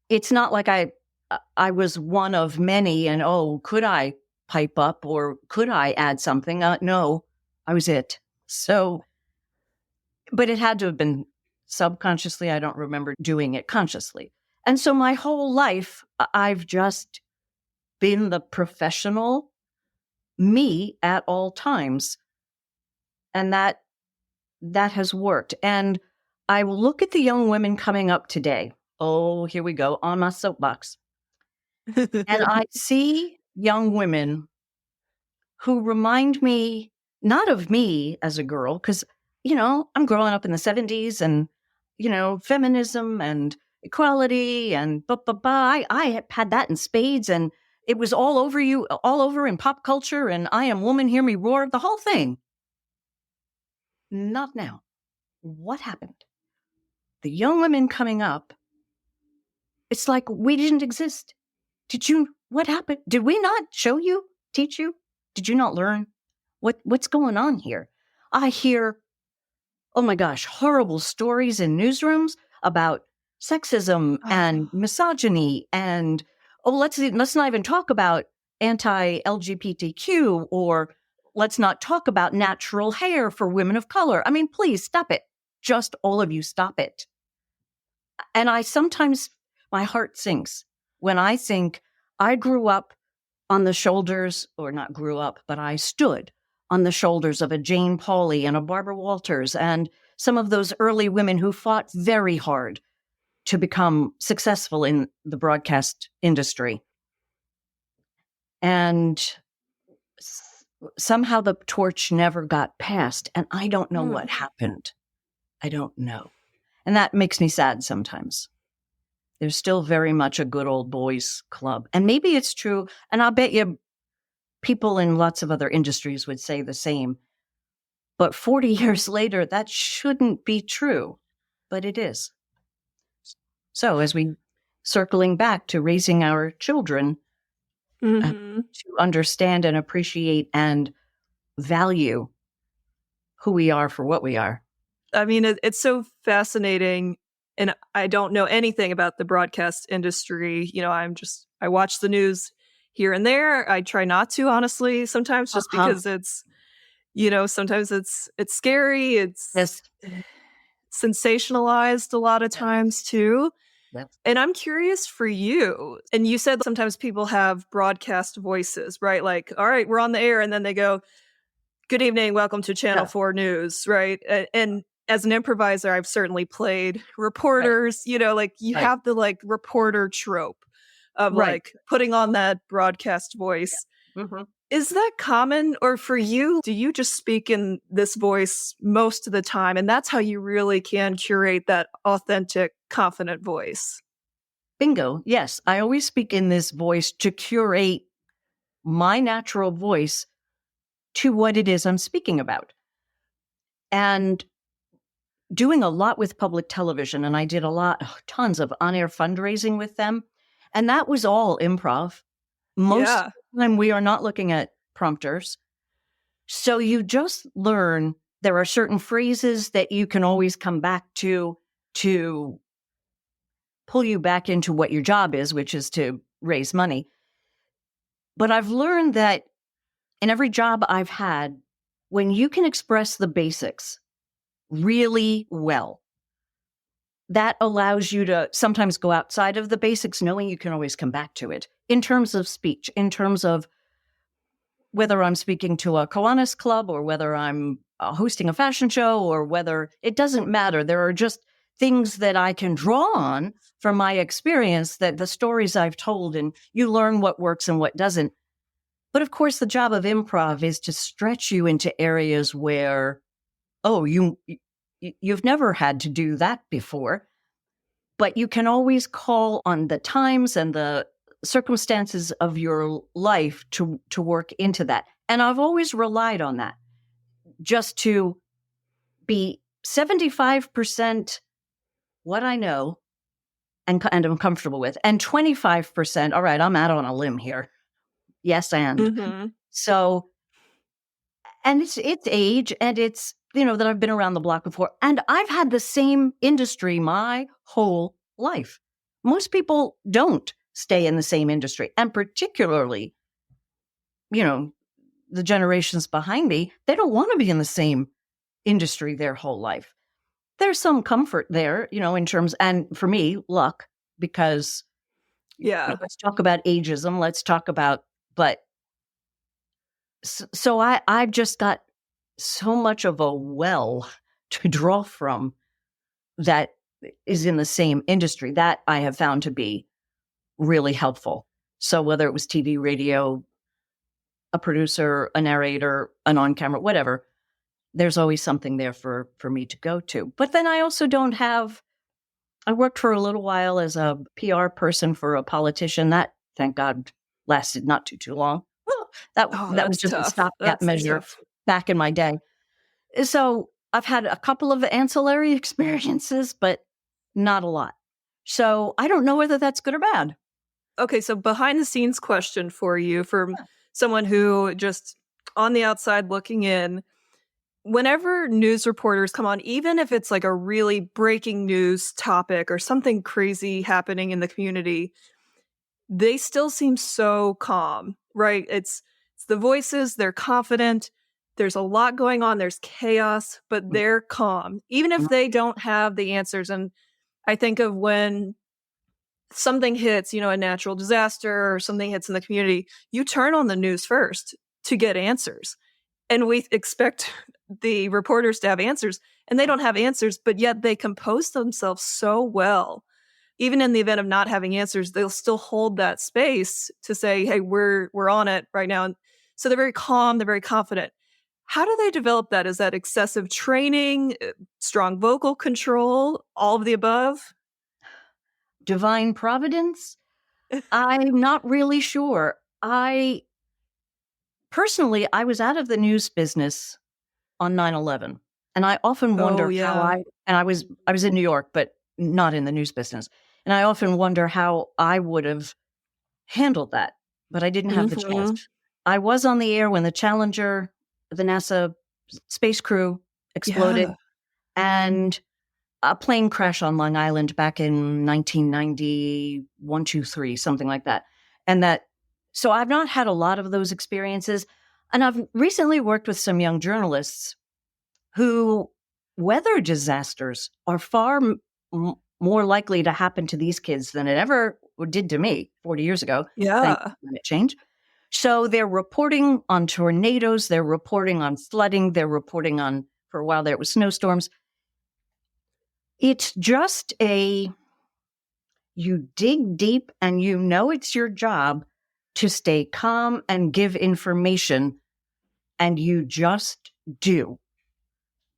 it's not like I was one of many and, could I pipe up or could I add something? No, I was it. So, but it had to have been subconsciously. I don't remember doing it consciously. And so my whole life, I've just been the professional me at all times. And that that has worked. And I look at the young women coming up today. Oh, here we go on my soapbox. And I see young women who remind me not of me as a girl, because, I'm growing up in the 70s and, feminism and equality and blah, blah, blah. I had that in spades, and it was all over in pop culture, and I am woman, hear me roar, the whole thing. Not now. What happened? The young women coming up, it's like we didn't exist. What happened? Did we not show you, teach you? Did you not learn? What's going on here? I hear, oh my gosh, horrible stories in newsrooms about sexism and misogyny, and let's not even talk about anti-LGBTQ, or let's not talk about natural hair for women of color. I mean, please stop it. Just all of you stop it. And my heart sinks when I think I grew up on the shoulders, or not grew up, but I stood on the shoulders of a Jane Pauley and a Barbara Walters and some of those early women who fought very hard to become successful in the broadcast industry. And somehow the torch never got passed, and I don't know what happened. I don't know. And that makes me sad sometimes. There's still very much a good old boys club. And maybe it's true, and I'll bet you people in lots of other industries would say the same. But 40 years later, that shouldn't be true, but it is. So as we circling back to raising our children to understand and appreciate and value who we are for what we are. I mean, it's so fascinating, and I don't know anything about the broadcast industry. I watch the news here and there. I try not to, honestly, sometimes, just because it's, sometimes it's scary. It's sensationalized a lot of times too. Yep. And I'm curious for you. And you said sometimes people have broadcast voices, right? Like, all right, we're on the air, and then they go, "Good evening, welcome to Channel 4 News," right? And as an improviser, I've certainly played reporters, you have the reporter trope of putting on that broadcast voice. Yeah. Mm-hmm. Is that common, or for you, do you just speak in this voice most of the time, and that's how you really can curate that authentic, confident voice? Bingo. Yes, I always speak in this voice to curate my natural voice to what it is I'm speaking about. And doing a lot with public television, and I did tons of on-air fundraising with them, and that was all improv. Most of the time we are not looking at prompters. So you just learn there are certain phrases that you can always come back to pull you back into what your job is, which is to raise money. But I've learned that in every job I've had, when you can express the basics really well, that allows you to sometimes go outside of the basics, knowing you can always come back to it in terms of speech, in terms of whether I'm speaking to a Kiwanis club or whether I'm hosting a fashion show, or whether it doesn't matter. There are just things that I can draw on from my experience, that the stories I've told, and you learn what works and what doesn't. But of course, the job of improv is to stretch you into areas where, you've never had to do that before, but you can always call on the times and the circumstances of your life to work into that. And I've always relied on that, just to be 75% what I know and I'm comfortable with, and 25%, all right, I'm out on a limb here. Yes, and. So, and it's age, and it's, that I've been around the block before, and I've had the same industry my whole life. Most people don't stay in the same industry, and particularly, the generations behind me, they don't want to be in the same industry their whole life. There's some comfort there, in terms, and for me, luck, because let's talk about ageism. Let's talk about, but so I've just got so much of a well to draw from that is in the same industry. That I have found to be really helpful. So whether it was TV, radio, a producer, a narrator, an on-camera, whatever, there's always something there for me to go to. But then I also don't have, I worked for a little while as a PR person for a politician. That, thank God, lasted not too long. Well, that was that's just tough. a stopgap That's measure tough. back in my day. So I've had a couple of ancillary experiences, but not a lot. So I don't know whether that's good or bad. Okay, so behind the scenes question for you from someone who just on the outside looking in. Whenever news reporters come on, even if it's like a really breaking news topic or something crazy happening in the community, they still seem so calm, right? It's the voices, they're confident. There's a lot going on, there's chaos, but they're calm, even if they don't have the answers. And I think of when something hits, a natural disaster or something hits in the community, you turn on the news first to get answers. And we expect the reporters to have answers, and they don't have answers, but yet they compose themselves so well. Even in the event of not having answers, they'll still hold that space to say, hey, we're on it right now. And so they're very calm, they're very confident. How do they develop that? Is that excessive training, strong vocal control, all of the above? Divine providence? I'm not really sure. Personally, I was out of the news business on 9/11, and I often wonder Oh, yeah. I was in New York, but not in the news business. And I often wonder how I would have handled that, but I didn't have the chance. Mhm. I was on the air when the Challenger, the NASA space crew exploded, Yeah. and a plane crash on Long Island back in 1991, 2, 3, something like that. So I've not had a lot of those experiences. And I've recently worked with some young journalists who weather disasters are far more likely to happen to these kids than it ever did to me 40 years ago. Thank Yeah. climate change. So they're reporting on tornadoes, they're reporting on flooding, they're reporting on, for a while there was snowstorms. It's just you dig deep and it's your job to stay calm and give information, and you just do.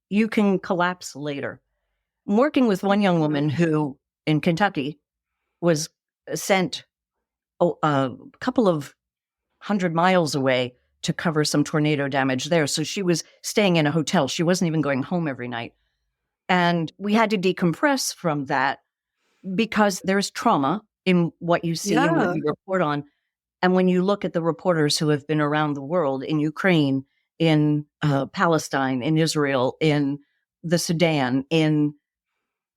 You can collapse later. I'm working with one young woman who, in Kentucky, was sent a couple of 100 miles away to cover some tornado damage there. So she was staying in a hotel. She wasn't even going home every night. And we had to decompress from that because there's trauma in what you see and what Yeah. you report on. And when you look at the reporters who have been around the world, in Ukraine, in Palestine, in Israel, in the Sudan,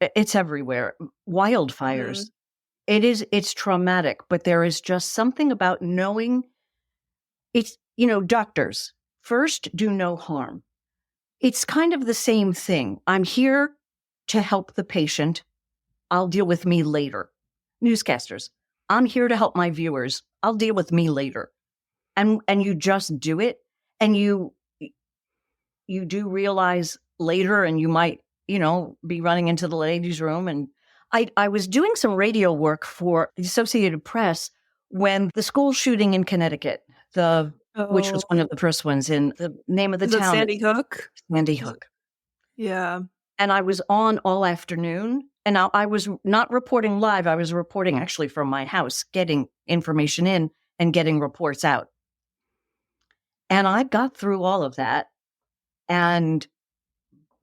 it's everywhere. Wildfires. Mhm. It's traumatic, but there is just something about knowing it's, doctors first do no harm. It's kind of the same thing. I'm here to help the patient. I'll deal with me later. Newscasters, I'm here to help my viewers. I'll deal with me later. And you just do it. And you do realize later, and you might, be running into the ladies' room. And I was doing some radio work for the Associated Press when the school shooting in Connecticut, which was Oh, one of the first ones, in the name of the is it town, Sandy Hook? Sandy Is it? Hook. Yeah. And I was on all afternoon. And now I was not reporting live. I was reporting actually from my house, getting information in and getting reports out. And I got through all of that. And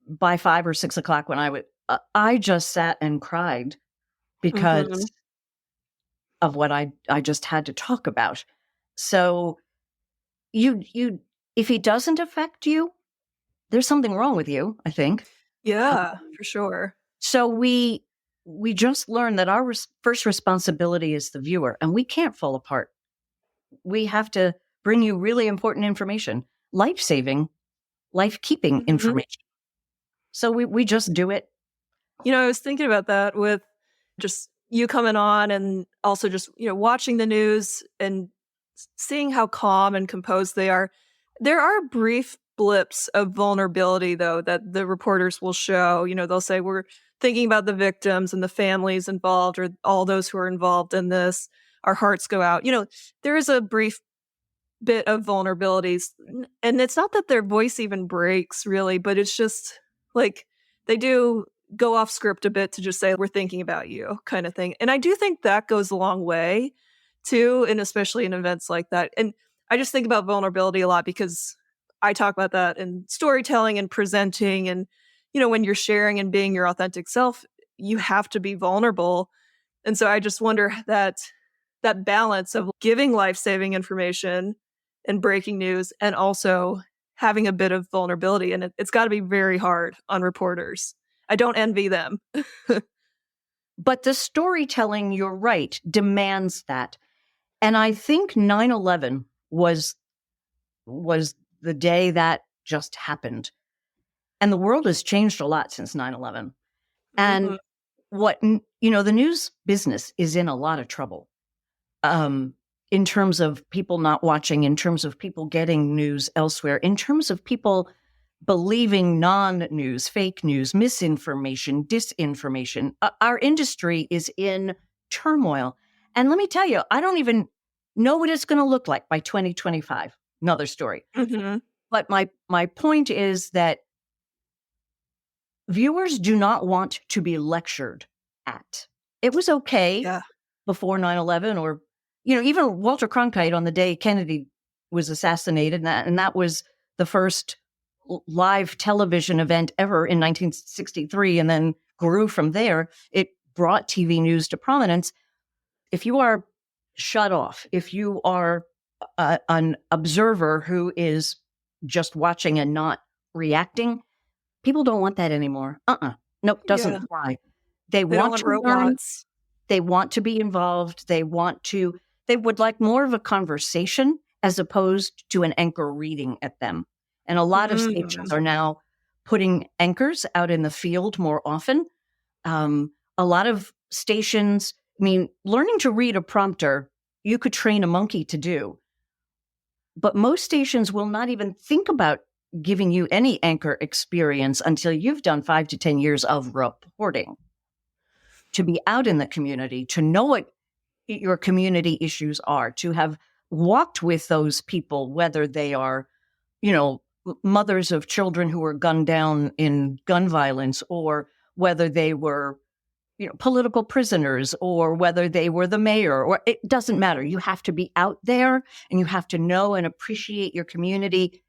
by 5 or 6 o'clock, when I just sat and cried Mhm. because of what I just had to talk about. So if he doesn't affect you, there's something wrong with you, I think. Yeah, for sure. So we just learned that our first responsibility is the viewer, and we can't fall apart. We have to bring you really important information, life-saving, life-keeping Mhm. information. So we just do it. I was thinking about that with just you coming on and also just, watching the news and seeing how calm and composed they are. There are brief blips of vulnerability, though, that the reporters will show. They'll say, we're thinking about the victims and the families involved or all those who are involved in this. Our hearts go out. There is a brief bit of vulnerabilities. And it's not that their voice even breaks, really, but it's just like they do go off script a bit to just say, we're thinking about you kind of thing. And I do think that goes a long way too, and especially in events like that. And I just think about vulnerability a lot because I talk about that in storytelling and presenting. And, when you're sharing and being your authentic self, you have to be vulnerable. And so I just wonder that balance of giving life-saving information and breaking news and also having a bit of vulnerability. And it's got to be very hard on reporters. I don't envy them. But the storytelling, you're right, demands that. And I think 9/11 was the day that just happened. And the world has changed a lot since 9/11. And the news business is in a lot of trouble. In terms of people not watching, in terms of people getting news elsewhere, in terms of people believing non-news, fake news, misinformation, disinformation. Our industry is in turmoil. And let me tell you, I don't even know what it's going to look like by 2025. Another story. Mm-hmm. But my point is that viewers do not want to be lectured at. It was okay before 9/11 or, even Walter Cronkite on the day Kennedy was assassinated. And that was the first live television event ever in 1963 and then grew from there. It brought TV news to prominence. If you are shut off, if you are an observer who is just watching and not reacting, people don't want that anymore. Nope, doesn't apply. They want to robots. They want to be involved. They would like more of a conversation as opposed to an anchor reading at them. And a lot of stations are now putting anchors out in the field more often. A lot of stations, learning to read a prompter, you could train a monkey to do. But most stations will not even think about giving you any anchor experience until you've done 5 to 10 years of reporting. To be out in the community, to know what your community issues are, to have walked with those people, whether they are, mothers of children who were gunned down in gun violence, or whether they were, political prisoners, or whether they were the mayor, or it doesn't matter. You have to be out there and you have to know and appreciate your community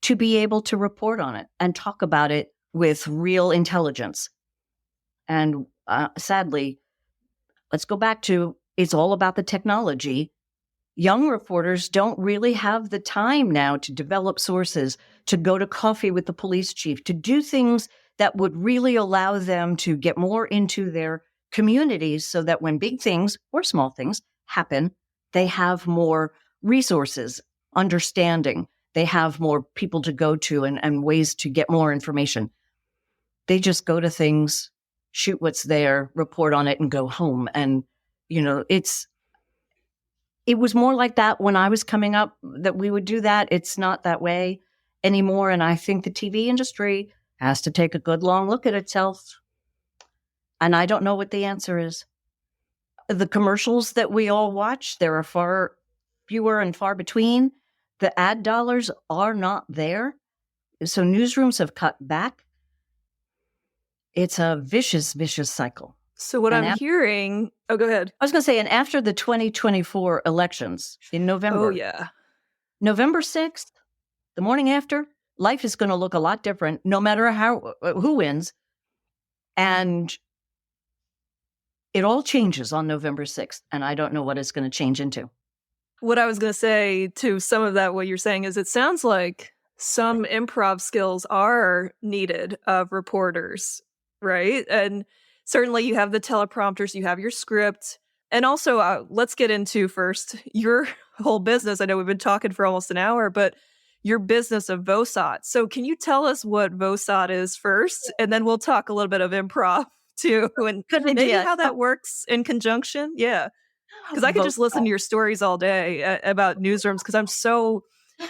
to be able to report on it and talk about it with real intelligence. And sadly, let's go back to, it's all about the technology. Young reporters don't really have the time now to develop sources, to go to coffee with the police chief, to do things that would really allow them to get more into their communities so that when big things or small things happen, they have more resources, understanding. They have more people to go to and ways to get more information. They just go to things, shoot what's there, report on it, and go home. And, it was more like that when I was coming up, that we would do that. It's not that way anymore. And I think the TV industry has to take a good long look at itself. And I don't know what the answer is. The commercials that we all watch, there are far fewer and far between. The ad dollars are not there. So newsrooms have cut back. It's a vicious, vicious cycle. So what I'm hearing... Oh, go ahead. I was going to say, and after the 2024 elections in November, November 6th, the morning after, life is going to look a lot different, no matter who wins. And it all changes on November 6th, and I don't know what it's going to change into. What I was going to say to some of that, what you're saying is it sounds like some improv skills are needed of reporters, right? And certainly you have the teleprompters, you have your script. And also, let's get into first your whole business. I know we've been talking for almost an hour, but your business of Vosot. So can you tell us what Vosot is first? And then we'll talk a little bit of improv too. And maybe how that works in conjunction. Yeah. Because I could just listen to your stories all day about newsrooms because I'm so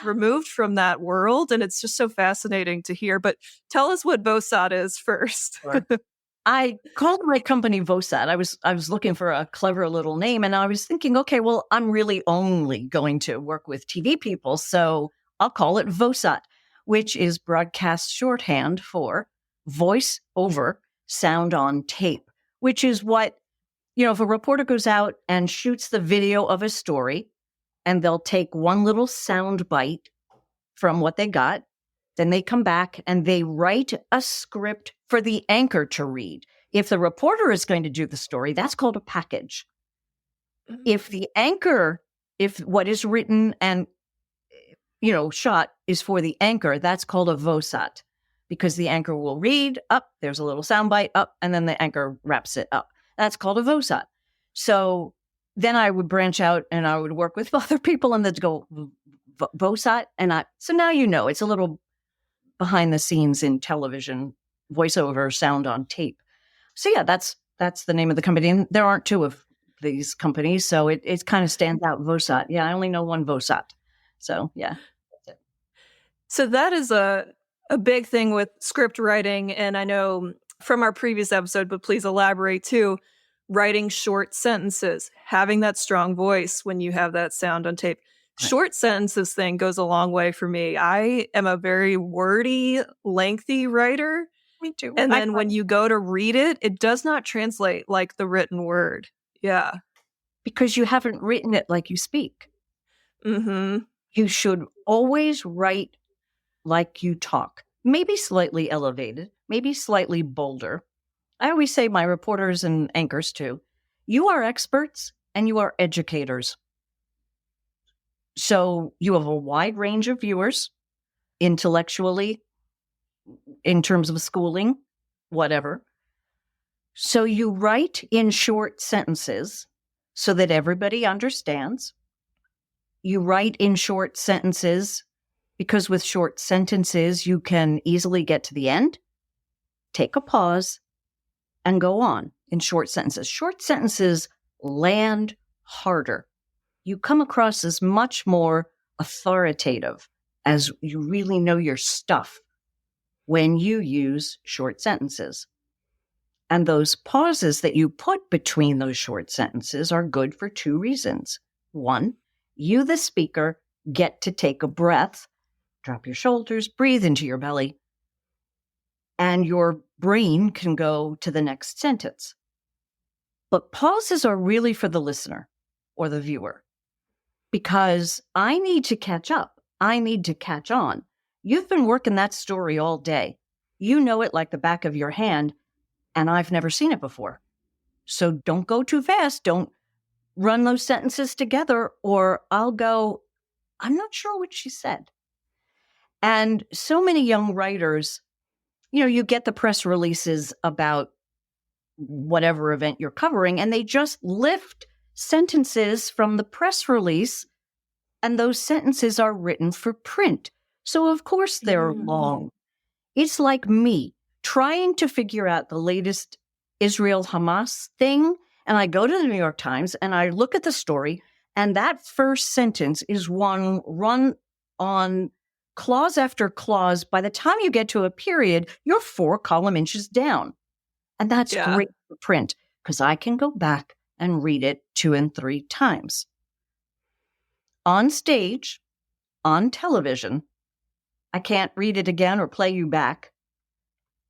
removed from that world. And it's just so fascinating to hear. But tell us what Vosat is first. Sure. I called my company Vosat. I was looking for a clever little name, and I was thinking, okay, well, I'm really only going to work with TV people, so I'll call it Vosat, which is broadcast shorthand for voice over sound on tape, which is what, if a reporter goes out and shoots the video of a story, and they'll take one little sound bite from what they got. Then they come back and they write a script for the anchor to read. If the reporter is going to do the story, that's called a package. If the anchor, if what is written and, shot is for the anchor, that's called a Vosat, because the anchor will read up, there's a little soundbite up, and then the anchor wraps it up. That's called a Vosat. So then I would branch out and I would work with other people and they'd go, Vosat. So now it's a little behind the scenes in television, voiceover, sound on tape. So yeah, that's the name of the company. And there aren't two of these companies, so it kind of stands out, Vosat. Yeah, I only know one Vosat. So yeah. That's it. So that is a big thing with script writing. And I know from our previous episode, but please elaborate too, writing short sentences, having that strong voice when you have that sound on tape. Short sentences thing goes a long way for me. I am a very wordy, lengthy writer. Me too. And then when you go to read it, it does not translate like the written word. Yeah. Because you haven't written it like you speak. Mm-hmm. You should always write like you talk. Maybe slightly elevated, maybe slightly bolder. I always say, my reporters and anchors too, you are experts and you are educators. So you have a wide range of viewers, intellectually, in terms of schooling, whatever. So you write in short sentences so that everybody understands. You write in short sentences because with short sentences, you can easily get to the end, take a pause, and go on in short sentences. Short sentences land harder. You come across as much more authoritative, as you really know your stuff when you use short sentences. And those pauses that you put between those short sentences are good for two reasons. One, you, the speaker, get to take a breath, drop your shoulders, breathe into your belly, and your brain can go to the next sentence. But pauses are really for the listener or the viewer, because I need to catch up. I need to catch on. You've been working that story all day. You know it like the back of your hand, and I've never seen it before. So don't go too fast. Don't run those sentences together, or I'll go, I'm not sure what she said. And so many young writers, you get the press releases about whatever event you're covering, and they just lift sentences from the press release, and those sentences are written for print. So of course they're long. It's like me trying to figure out the latest Israel-Hamas thing, and I go to the New York Times and I look at the story, and that first sentence is one run on clause after clause. By the time you get to a period, you're 4 column inches down. And that's great for print, because I can go back and read it 2 and 3 times. On stage, on television, I can't read it again or play you back.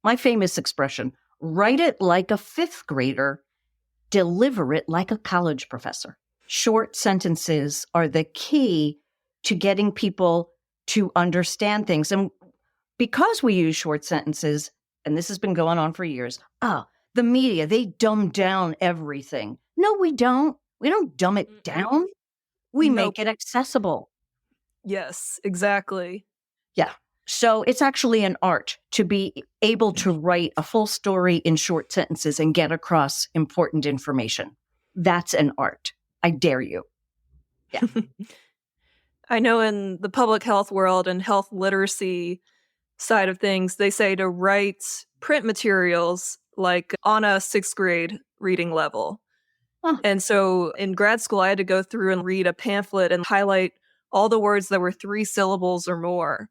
My famous expression, write it like a 5th grader, deliver it like a college professor. Short sentences are the key to getting people to understand things. And because we use short sentences, and this has been going on for years, the media, they dumb down everything. No, we don't. We don't dumb it down. We make it accessible. Yes, exactly. Yeah. So it's actually an art to be able to write a full story in short sentences and get across important information. That's an art. I dare you. Yeah. I know in the public health world and health literacy side of things, they say to write print materials like on a 6th grade reading level. And so in grad school, I had to go through and read a pamphlet and highlight all the words that were 3 syllables or more.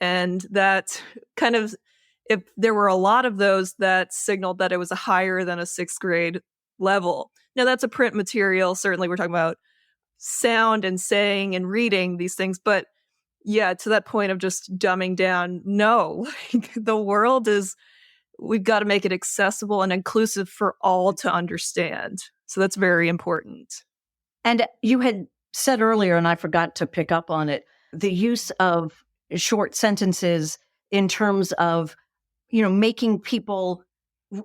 And that kind of, if there were a lot of those, that signaled that it was a higher than a 6th grade level. Now, that's a print material. Certainly, we're talking about sound and saying and reading these things. But yeah, to that point of just dumbing down, no, like, the world is, we've got to make it accessible and inclusive for all to understand. So that's very important. And you had said earlier, and I forgot to pick up on it, the use of short sentences in terms of, making people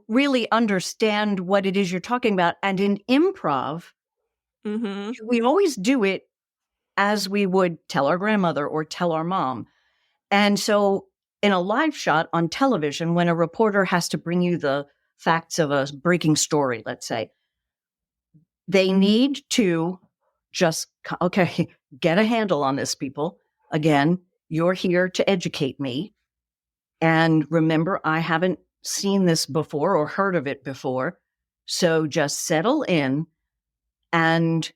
really understand what it is you're talking about. And in improv, we always do it as we would tell our grandmother or tell our mom. And so in a live shot on television, when a reporter has to bring you the facts of a breaking story, let's say, they need to just, okay, get a handle on this, people. Again, you're here to educate me. And remember, I haven't seen this before or heard of it before. So just settle in and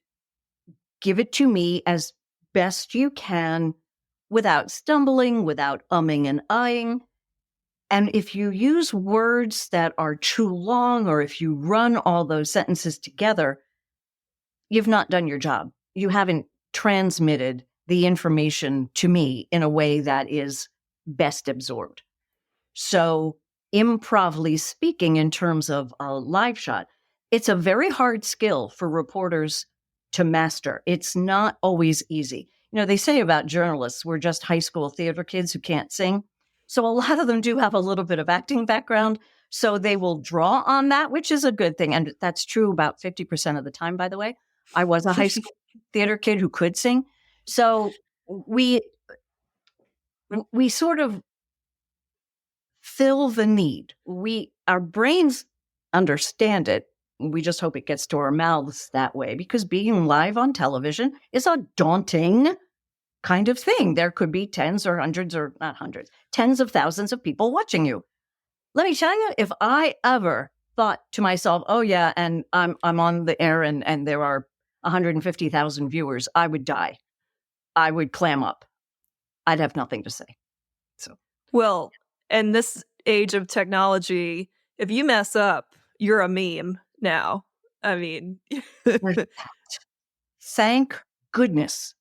give it to me as best you can without stumbling, without umming and ahhing. And if you use words that are too long, or if you run all those sentences together, you've not done your job. You haven't transmitted the information to me in a way that is best absorbed. So, improvly speaking, in terms of a live shot, it's a very hard skill for reporters to master. It's not always easy. They say about journalists, we're just high school theater kids who can't sing. So a lot of them do have a little bit of acting background. So they will draw on that, which is a good thing. And that's true about 50% of the time, by the way. I was a high school theater kid who could sing. So we sort of fill the need. Our brains understand it. We just hope it gets to our mouths that way, because being live on television is a daunting kind of thing. There could be tens or hundreds, or not hundreds, tens of thousands of people watching you. Let me tell you, if I ever thought to myself, oh yeah, and I'm on the air and there are 150,000 viewers, I would die. I would clam up. I'd have nothing to say. So, well, in this age of technology, if you mess up, you're a meme now. I mean, thank goodness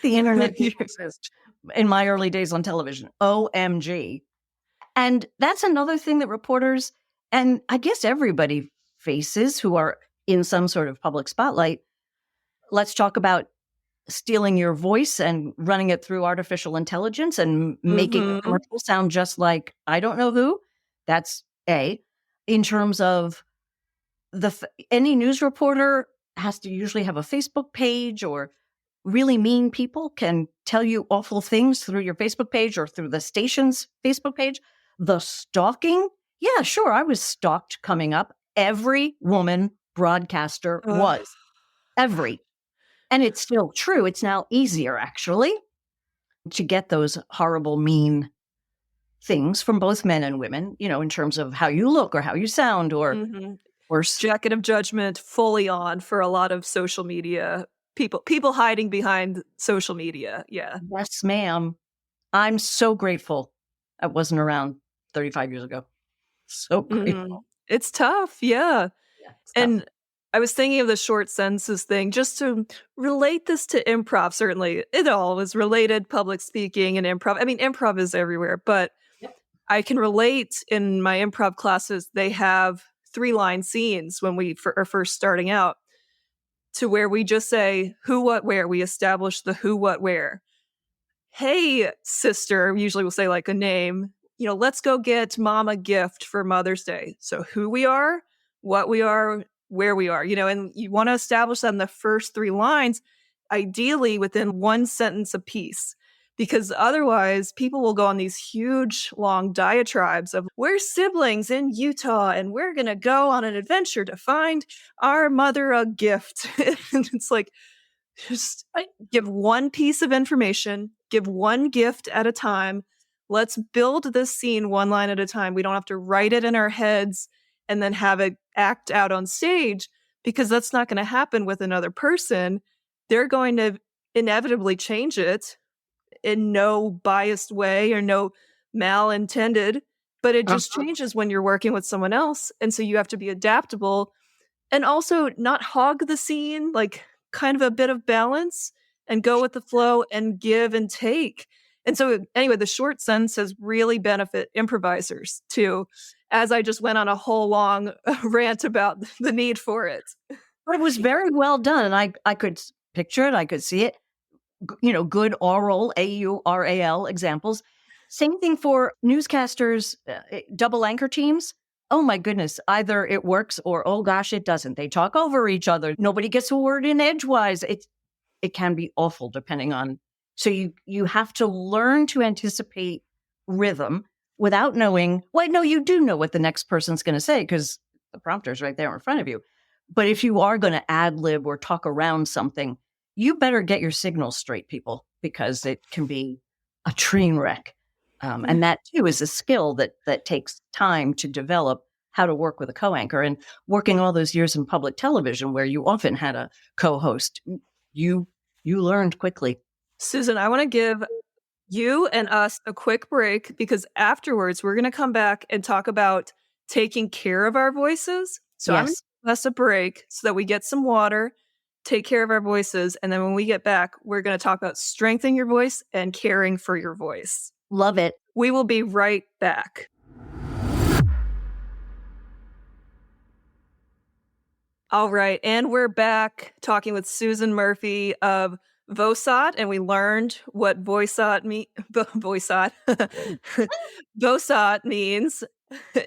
the internet didn't exist in my early days on television. OMG. And that's another thing that reporters, and I guess everybody, faces who are in some sort of public spotlight. Let's talk about stealing your voice and running it through artificial intelligence and making a commercial sound just like I don't know who. That's A. In terms of any news reporter has to usually have a Facebook page, or really mean people can tell you awful things through your Facebook page or through the station's Facebook page. The stalking. Yeah, sure. I was stalked coming up. Every woman broadcaster was. Every. And it's still true. It's now easier, actually, to get those horrible, mean things from both men and women, in terms of how you look or how you sound, or worse. Jacket of judgment fully on for a lot of social media people hiding behind social media. Yeah. Yes, ma'am. I'm so grateful I wasn't around 35 years ago. So grateful. It's tough. Yeah. It's and tough. I was thinking of the short sentences thing, just to relate this to improv. Certainly, it all is related, public speaking and improv. I mean, improv is everywhere, but I can relate in my improv classes. They have 3-line scenes when we are first starting out, to where we just say who, what, where. We establish the who, what, where. Hey, sister, usually we'll say like a name, let's go get mom a gift for Mother's Day. So who we are, what we are, where we are, and you want to establish that in the first 3 lines, ideally within 1 sentence apiece, because otherwise people will go on these huge, long diatribes of we're siblings in Utah and we're going to go on an adventure to find our mother a gift. And it's like, just give 1 piece of information, give 1 gift at a time. Let's build this scene 1 line at a time. We don't have to write it in our heads and then have it act out on stage, because that's not going to happen with another person. They're going to inevitably change it in no biased way or no malintended, but it just changes when you're working with someone else. And so you have to be adaptable and also not hog the scene, like kind of a bit of balance and go with the flow and give and take. And so, anyway, the short sentences really benefit improvisers too, as I just went on a whole long rant about the need for it. But it was very well done. And I could picture it. I could see it. Good oral, AURAL examples. Same thing for newscasters, double anchor teams. Oh my goodness, either it works or, oh gosh, it doesn't. They talk over each other. Nobody gets a word in edgewise. It can be awful depending on. So you have to learn to anticipate rhythm without knowing. Well, no, you do know what the next person's going to say because the prompter's right there in front of you. But if you are going to ad lib or talk around something, you better get your signals straight, people, because it can be a train wreck. And that too is a skill that takes time to develop, how to work with a co-anchor. And working all those years in public television where you often had a co-host, you learned quickly. Susan, I want to give you and us a quick break because afterwards we're going to come back and talk about taking care of our voices. So I'm going to give us a break so that we get some water, take care of our voices. And then when we get back, we're going to talk about strengthening your voice and caring for your voice. Love it. We will be right back. All right. And we're back talking with Susan Murphy of VOSOT, and we learned what VOSOT VOSOT means.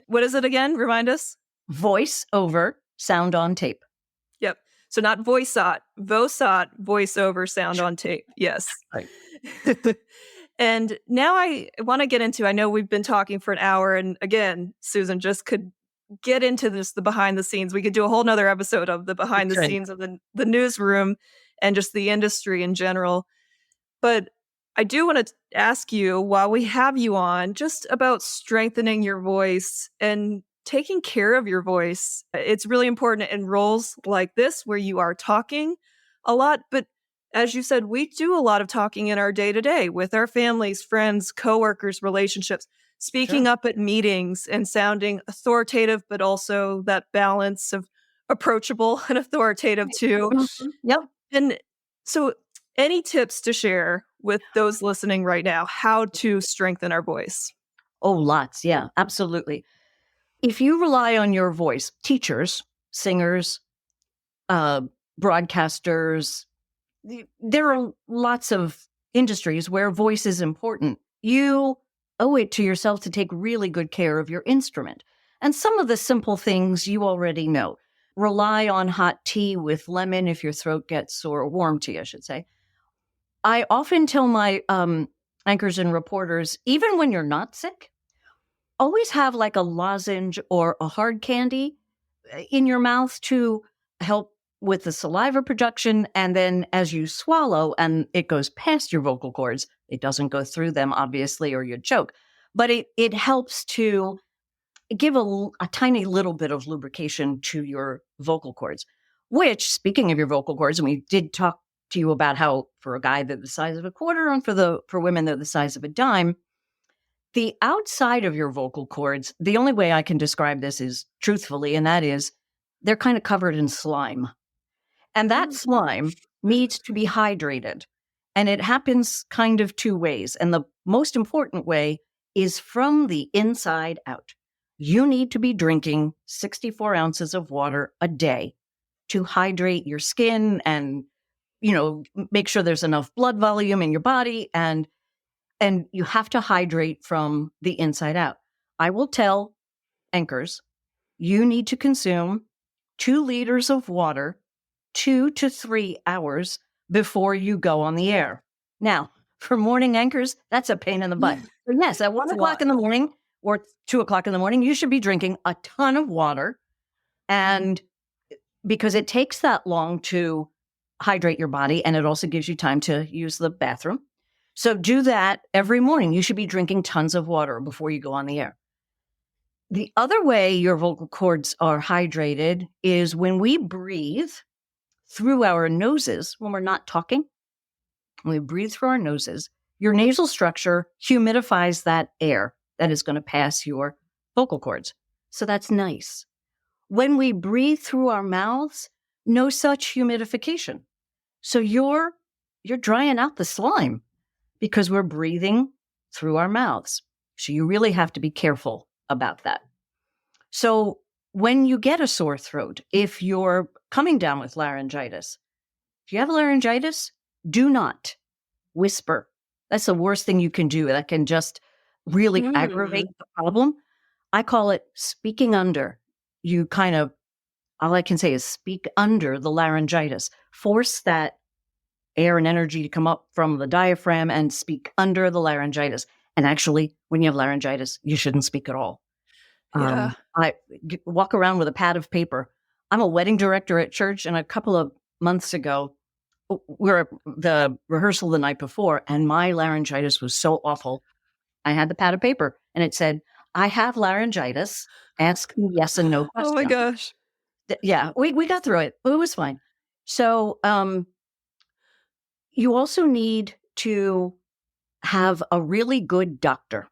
What is it again? Remind us. Voice over, sound on tape. Yep. So not VOSOT, voice over, sound on tape. Yes. Right. And now I want to get into, I know we've been talking for an hour, and again, Susan just could get into this, the behind the scenes. We could do a whole nother episode of the behind the scenes of the newsroom and just the industry in general. But I do want to ask you, while we have you on, just about strengthening your voice and taking care of your voice. It's really important in roles like this where you are talking a lot, but as you said, we do a lot of talking in our day-to-day with our families, friends, coworkers, relationships, speaking up at meetings and sounding authoritative, but also that balance of approachable and authoritative too. Yep. And so any tips to share with those listening right now, how to strengthen our voice? Oh, lots. Yeah, absolutely. If you rely on your voice, teachers, singers, broadcasters, there are lots of industries where voice is important. You owe it to yourself to take really good care of your instrument. And some of the simple things you already know. Rely on hot tea with lemon if your throat gets sore, or warm tea, I should say. I often tell my anchors and reporters, even when you're not sick, always have like a lozenge or a hard candy in your mouth to help with the saliva production. And then as you swallow and it goes past your vocal cords, it doesn't go through them, obviously, or you choke. But it helps to give a tiny little bit of lubrication to your vocal cords, which, speaking of your vocal cords, and we did talk to you about how for a guy they're the size of a quarter and for women they're the size of a dime. The outside of your vocal cords, the only way I can describe this is truthfully, and that is they're kind of covered in slime. And that slime needs to be hydrated. And it happens kind of two ways. And the most important way is from the inside out. You need to be drinking 64 ounces of water a day to hydrate your skin and, make sure there's enough blood volume in your body. And you have to hydrate from the inside out. I will tell anchors, you need to consume 2 liters of water 2 to 3 hours before you go on the air. Now, for morning anchors, that's a pain in the butt. But yes, at 1 o'clock in the morning or 2 o'clock in the morning, you should be drinking a ton of water. And because it takes that long to hydrate your body, and it also gives you time to use the bathroom. So do that every morning. You should be drinking tons of water before you go on the air. The other way your vocal cords are hydrated is when we breathe through our noses when we're not talking. When we breathe through our noses, your nasal structure humidifies that air that is going to pass your vocal cords. So that's nice. When we breathe through our mouths, no such humidification. So you're drying out the slime because we're breathing through our mouths. So you really have to be careful about that. So when you get a sore throat, if you're coming down with laryngitis, if you have laryngitis, do not whisper. That's the worst thing you can do. That can just really aggravate the problem. I call it speaking under. You kind of, all I can say is speak under the laryngitis. Force that air and energy to come up from the diaphragm and speak under the laryngitis. And actually, when you have laryngitis, you shouldn't speak at all. Yeah. I walk around with a pad of paper. I'm a wedding director at church, and a couple of months ago, we were at the rehearsal the night before, and my laryngitis was so awful. I had the pad of paper, and it said, "I have laryngitis. Ask me yes and no questions." Oh my gosh. Yeah, we got through it. It was fine. So you also need to have a really good doctor.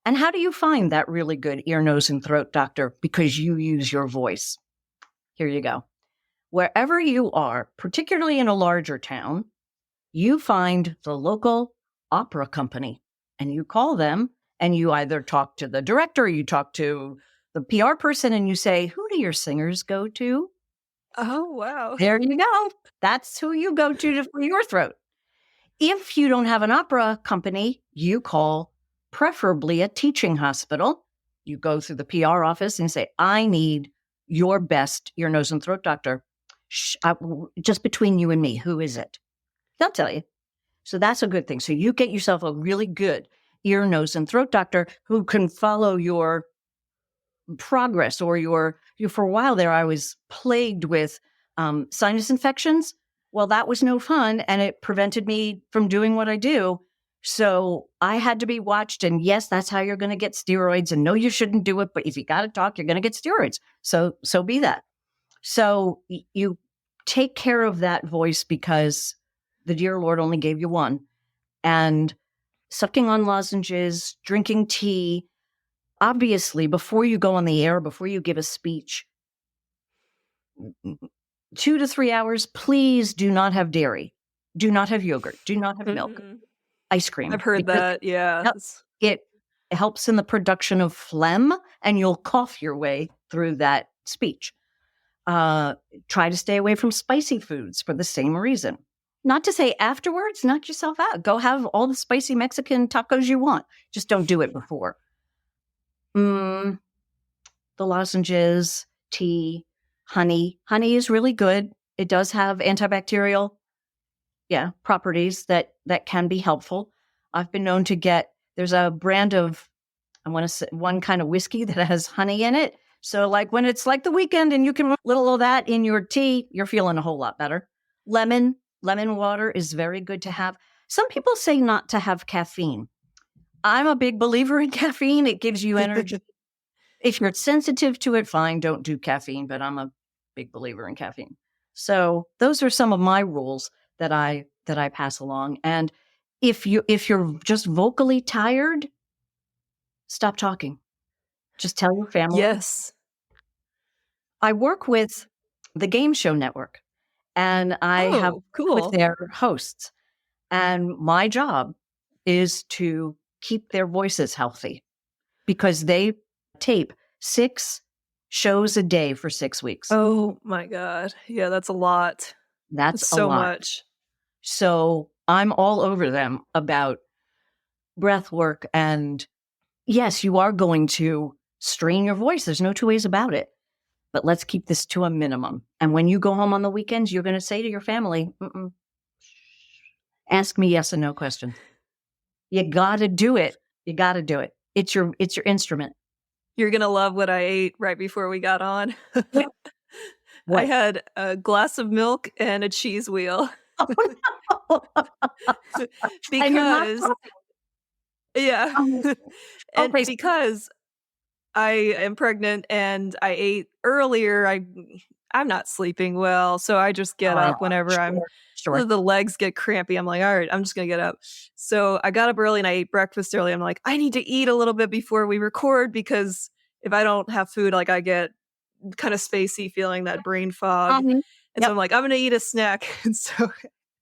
And how do you find that really good ear, nose, and throat doctor? Because you use your voice. Here you go. Wherever you are, particularly in a larger town, you find the local opera company and you call them and you either talk to the director, or you talk to the PR person, and you say, "Who do your singers go to?" Oh, wow. There you go. That's who you go to for your throat. If you don't have an opera company, you call preferably a teaching hospital. You go through the PR office and say, "I need your best ear, nose, and throat doctor. Just between you and me, who is it?" They'll tell you. So that's a good thing. So you get yourself a really good ear, nose, and throat doctor who can follow your progress or for a while there, I was plagued with sinus infections. Well, that was no fun, and it prevented me from doing what I do. So I had to be watched. And yes, that's how you're going to get steroids. And no, you shouldn't do it. But if you got to talk, you're going to get steroids. So be that. So you take care of that voice because the dear Lord only gave you one. And sucking on lozenges, drinking tea. Obviously, before you go on the air, before you give a speech, 2 to 3 hours, please do not have dairy. Do not have yogurt. Do not have milk. Ice cream. I've heard that. Yeah. It helps in the production of phlegm, and you'll cough your way through that speech. Try to stay away from spicy foods for the same reason. Not to say afterwards, knock yourself out. Go have all the spicy Mexican tacos you want. Just don't do it before. The lozenges, tea, honey. Honey is really good. It does have antibacterial, properties that can be helpful. I've been known to get, there's a brand of, I want to say one kind of whiskey that has honey in it. So like when it's like the weekend and you can put a little of that in your tea, you're feeling a whole lot better. Lemon water is very good to have. Some people say not to have caffeine. I'm a big believer in caffeine. It gives you energy. If you're sensitive to it, fine, don't do caffeine, but I'm a big believer in caffeine. So those are some of my rules that I pass along. And if you're just vocally tired, stop talking. Just tell your family. Yes. I work with the Game Show Network, and I have cool. with their hosts. And my job is to keep their voices healthy because they tape 6 shows a day for 6 weeks. Oh my God. Yeah, that's a lot. That's so a lot. much. So I'm all over them about breath work. And yes, you are going to strain your voice. There's no two ways about it. But let's keep this to a minimum. And when you go home on the weekends, you're going to say to your family, ask me yes and no questions. You got to do it. You got to do it. It's your instrument. You're going to love what I ate right before we got on. What? I had a glass of milk and a cheese wheel. Oh, no. Because, yeah. And because I am pregnant and I ate earlier, I'm not sleeping well. So I just get up whenever Sure. the legs get crampy. I'm like, all right, I'm just going to get up. So I got up early and I ate breakfast early. I'm like, I need to eat a little bit before we record because if I don't have food, like I get kind of spacey feeling, that brain fog. And so I'm like, I'm going to eat a snack. And so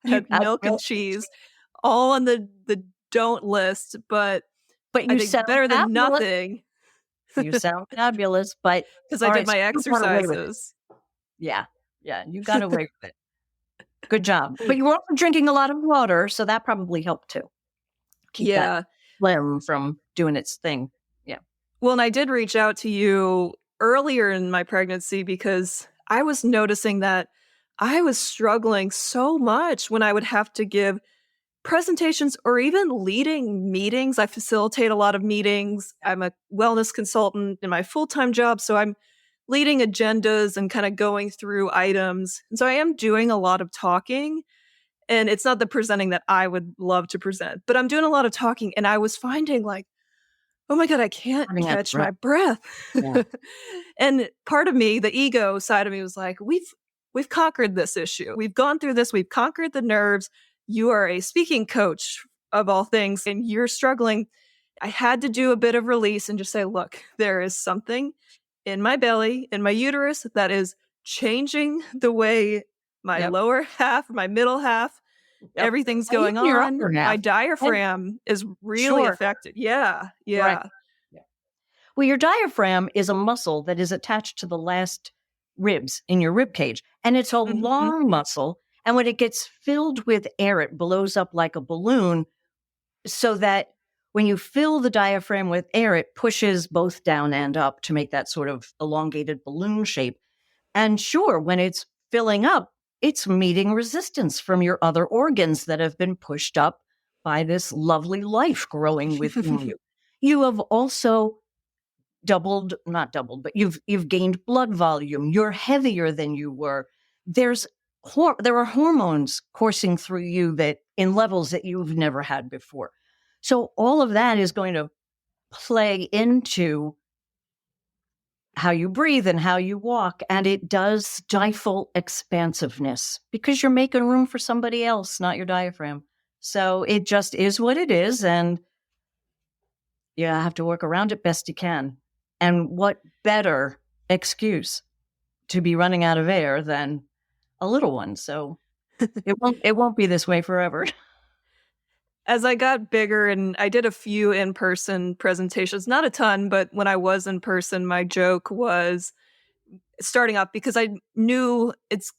I had milk and cheese all on the don't list, but you I think sound better than fabulous. nothing You sound fabulous, but because I did my exercises. Yeah, you got away with it. Good job. But you were also drinking a lot of water, so that probably helped too. Keep that phlegm from doing its thing. Yeah. Well, and I did reach out to you earlier in my pregnancy because I was noticing that I was struggling so much when I would have to give presentations or even leading meetings. I facilitate a lot of meetings. I'm a wellness consultant in my full-time job, so I'm leading agendas and kind of going through items. And so I am doing a lot of talking, and it's not the presenting that I would love to present, but I'm doing a lot of talking, and I was finding like, oh my God, I can't catch my breath. Yeah. And part of me, the ego side of me was like, we've conquered this issue. We've gone through this. We've conquered the nerves. You are a speaking coach of all things, and you're struggling. I had to do a bit of release and just say, look, there is something in my belly, in my uterus, that is changing the way my lower half, my middle half, everything's going on. My diaphragm is really affected. Yeah. Right. Well, your diaphragm is a muscle that is attached to the last ribs in your rib cage, and it's a long muscle. And when it gets filled with air, it blows up like a balloon, so that when you fill the diaphragm with air, it pushes both down and up to make that sort of elongated balloon shape. And sure, when it's filling up, it's meeting resistance from your other organs that have been pushed up by this lovely life growing within you. You have also not doubled, but you've gained blood volume. You're heavier than you were. There are hormones coursing through you that in levels that you've never had before. So all of that is going to play into how you breathe and how you walk. And it does stifle expansiveness because you're making room for somebody else, not your diaphragm. So it just is what it is. And you have to work around it best you can. And what better excuse to be running out of air than a little one? So it won't be this way forever. As I got bigger and I did a few in-person presentations, not a ton, but when I was in person, my joke was starting off because I knew it's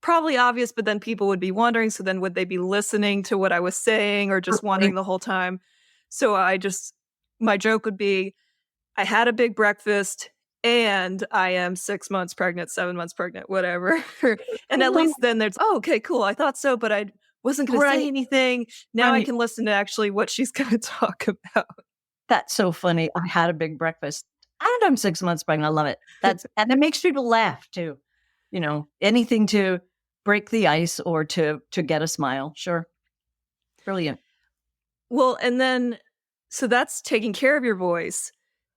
probably obvious, but then people would be wondering. So then would they be listening to what I was saying or just wondering the whole time? So my joke would be, I had a big breakfast and I am 6 months pregnant, 7 months pregnant, whatever. And at least then there's, oh, okay, cool. I thought so, but I wasn't going to say anything. Now I can listen to actually what she's going to talk about. That's so funny. I had a big breakfast and I'm 6 months pregnant. I love it. And it makes people laugh too. You know, anything to break the ice or to get a smile. Sure. Brilliant. Well, and then, so that's taking care of your voice.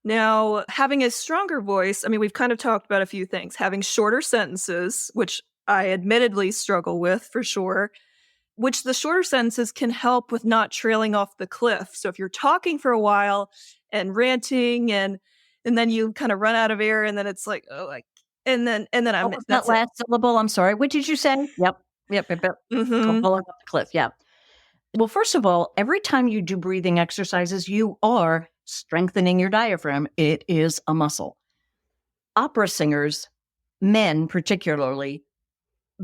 Now, having a stronger voice, I mean, we've kind of talked about a few things. Having shorter sentences, which I admittedly struggle with for sure, which the shorter sentences can help with not trailing off the cliff. So if you're talking for a while and ranting and then you kind of run out of air and then it's like, and then I'm that last syllable. I'm sorry. What did you say? Yep. Falling off the cliff. Yeah. Well, first of all, every time you do breathing exercises, you are strengthening your diaphragm. It is a muscle. Opera singers, men particularly,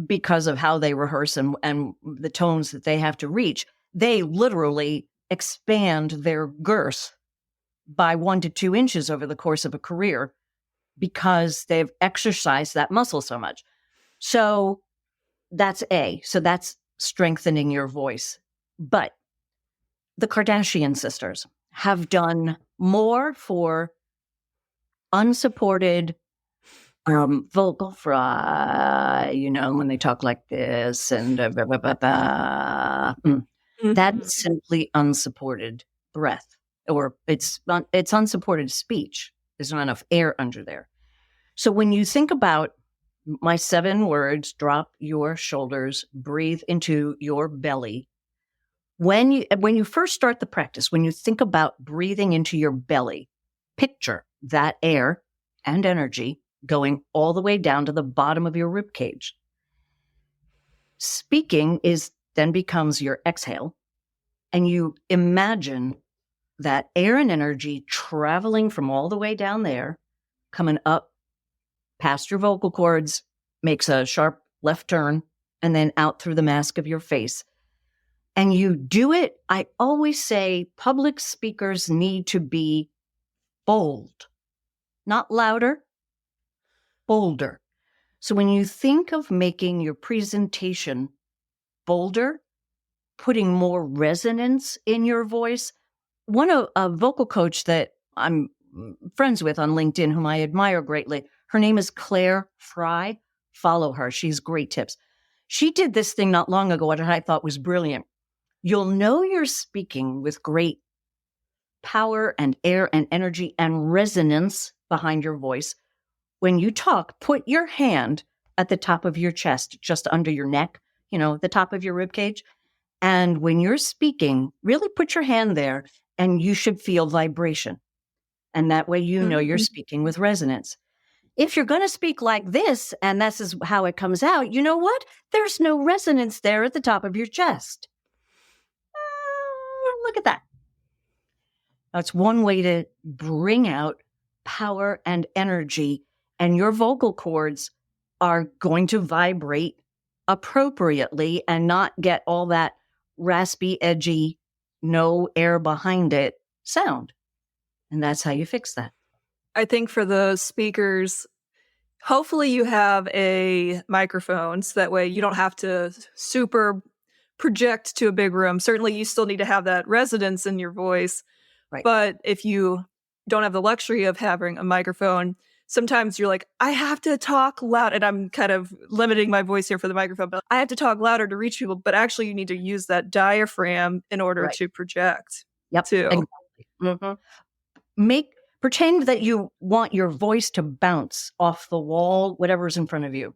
because of how they rehearse and the tones that they have to reach, they literally expand their girth by 1 to 2 inches over the course of a career because they've exercised that muscle so much. So that's So that's strengthening your voice. But the Kardashian sisters have done more for unsupported vocal fry, when they talk like this and that's simply unsupported breath, or it's unsupported speech. There's not enough air under there. So when you think about My 7 words: drop your shoulders, breathe into your belly. When you first start the practice, when you think about breathing into your belly, picture that air and energy going all the way down to the bottom of your rib cage. Speaking then becomes your exhale, and you imagine that air and energy traveling from all the way down there, coming up past your vocal cords, makes a sharp left turn, and then out through the mask of your face. And you do it. I always say public speakers need to be bold, not louder, bolder. So when you think of making your presentation bolder, putting more resonance in your voice, a vocal coach that I'm friends with on LinkedIn, whom I admire greatly, her name is Claire Fry. Follow her. She's great tips. She did this thing not long ago, what I thought was brilliant. You'll know you're speaking with great power and air and energy and resonance behind your voice. When you talk, put your hand at the top of your chest, just under your neck, the top of your rib cage. And when you're speaking, really put your hand there, and you should feel vibration. And that way you know you're speaking with resonance. If you're going to speak like this, and this is how it comes out, you know what? There's no resonance there at the top of your chest. Look at that. That's one way to bring out power and energy, and your vocal cords are going to vibrate appropriately and not get all that raspy, edgy, no air behind it sound. And that's how you fix that. I think for the speakers, hopefully you have a microphone so that way you don't have to super project to a big room. Certainly you still need to have that resonance in your voice. Right. But if you don't have the luxury of having a microphone, sometimes you're like, I have to talk loud. And I'm kind of limiting my voice here for the microphone, but I have to talk louder to reach people. But actually you need to use that diaphragm in order to project. Yep. Too. Exactly. Mm-hmm. Pretend that you want your voice to bounce off the wall, whatever's in front of you.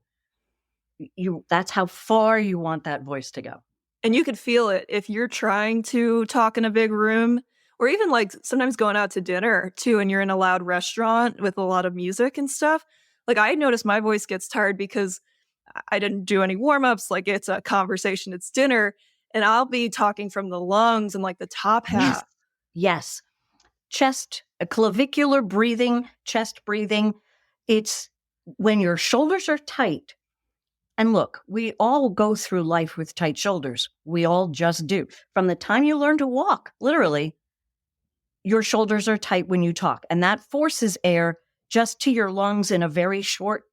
That's how far you want that voice to go. And you could feel it if you're trying to talk in a big room, or even like sometimes going out to dinner too, and you're in a loud restaurant with a lot of music and stuff. Like I notice my voice gets tired because I didn't do any warm-ups. Like it's a conversation, it's dinner, and I'll be talking from the lungs and like the top half. Yes. Chest, clavicular breathing, chest breathing. It's when your shoulders are tight. And look, we all go through life with tight shoulders. We all just do. From the time you learn to walk, literally, your shoulders are tight when you talk. And that forces air just to your lungs in a very short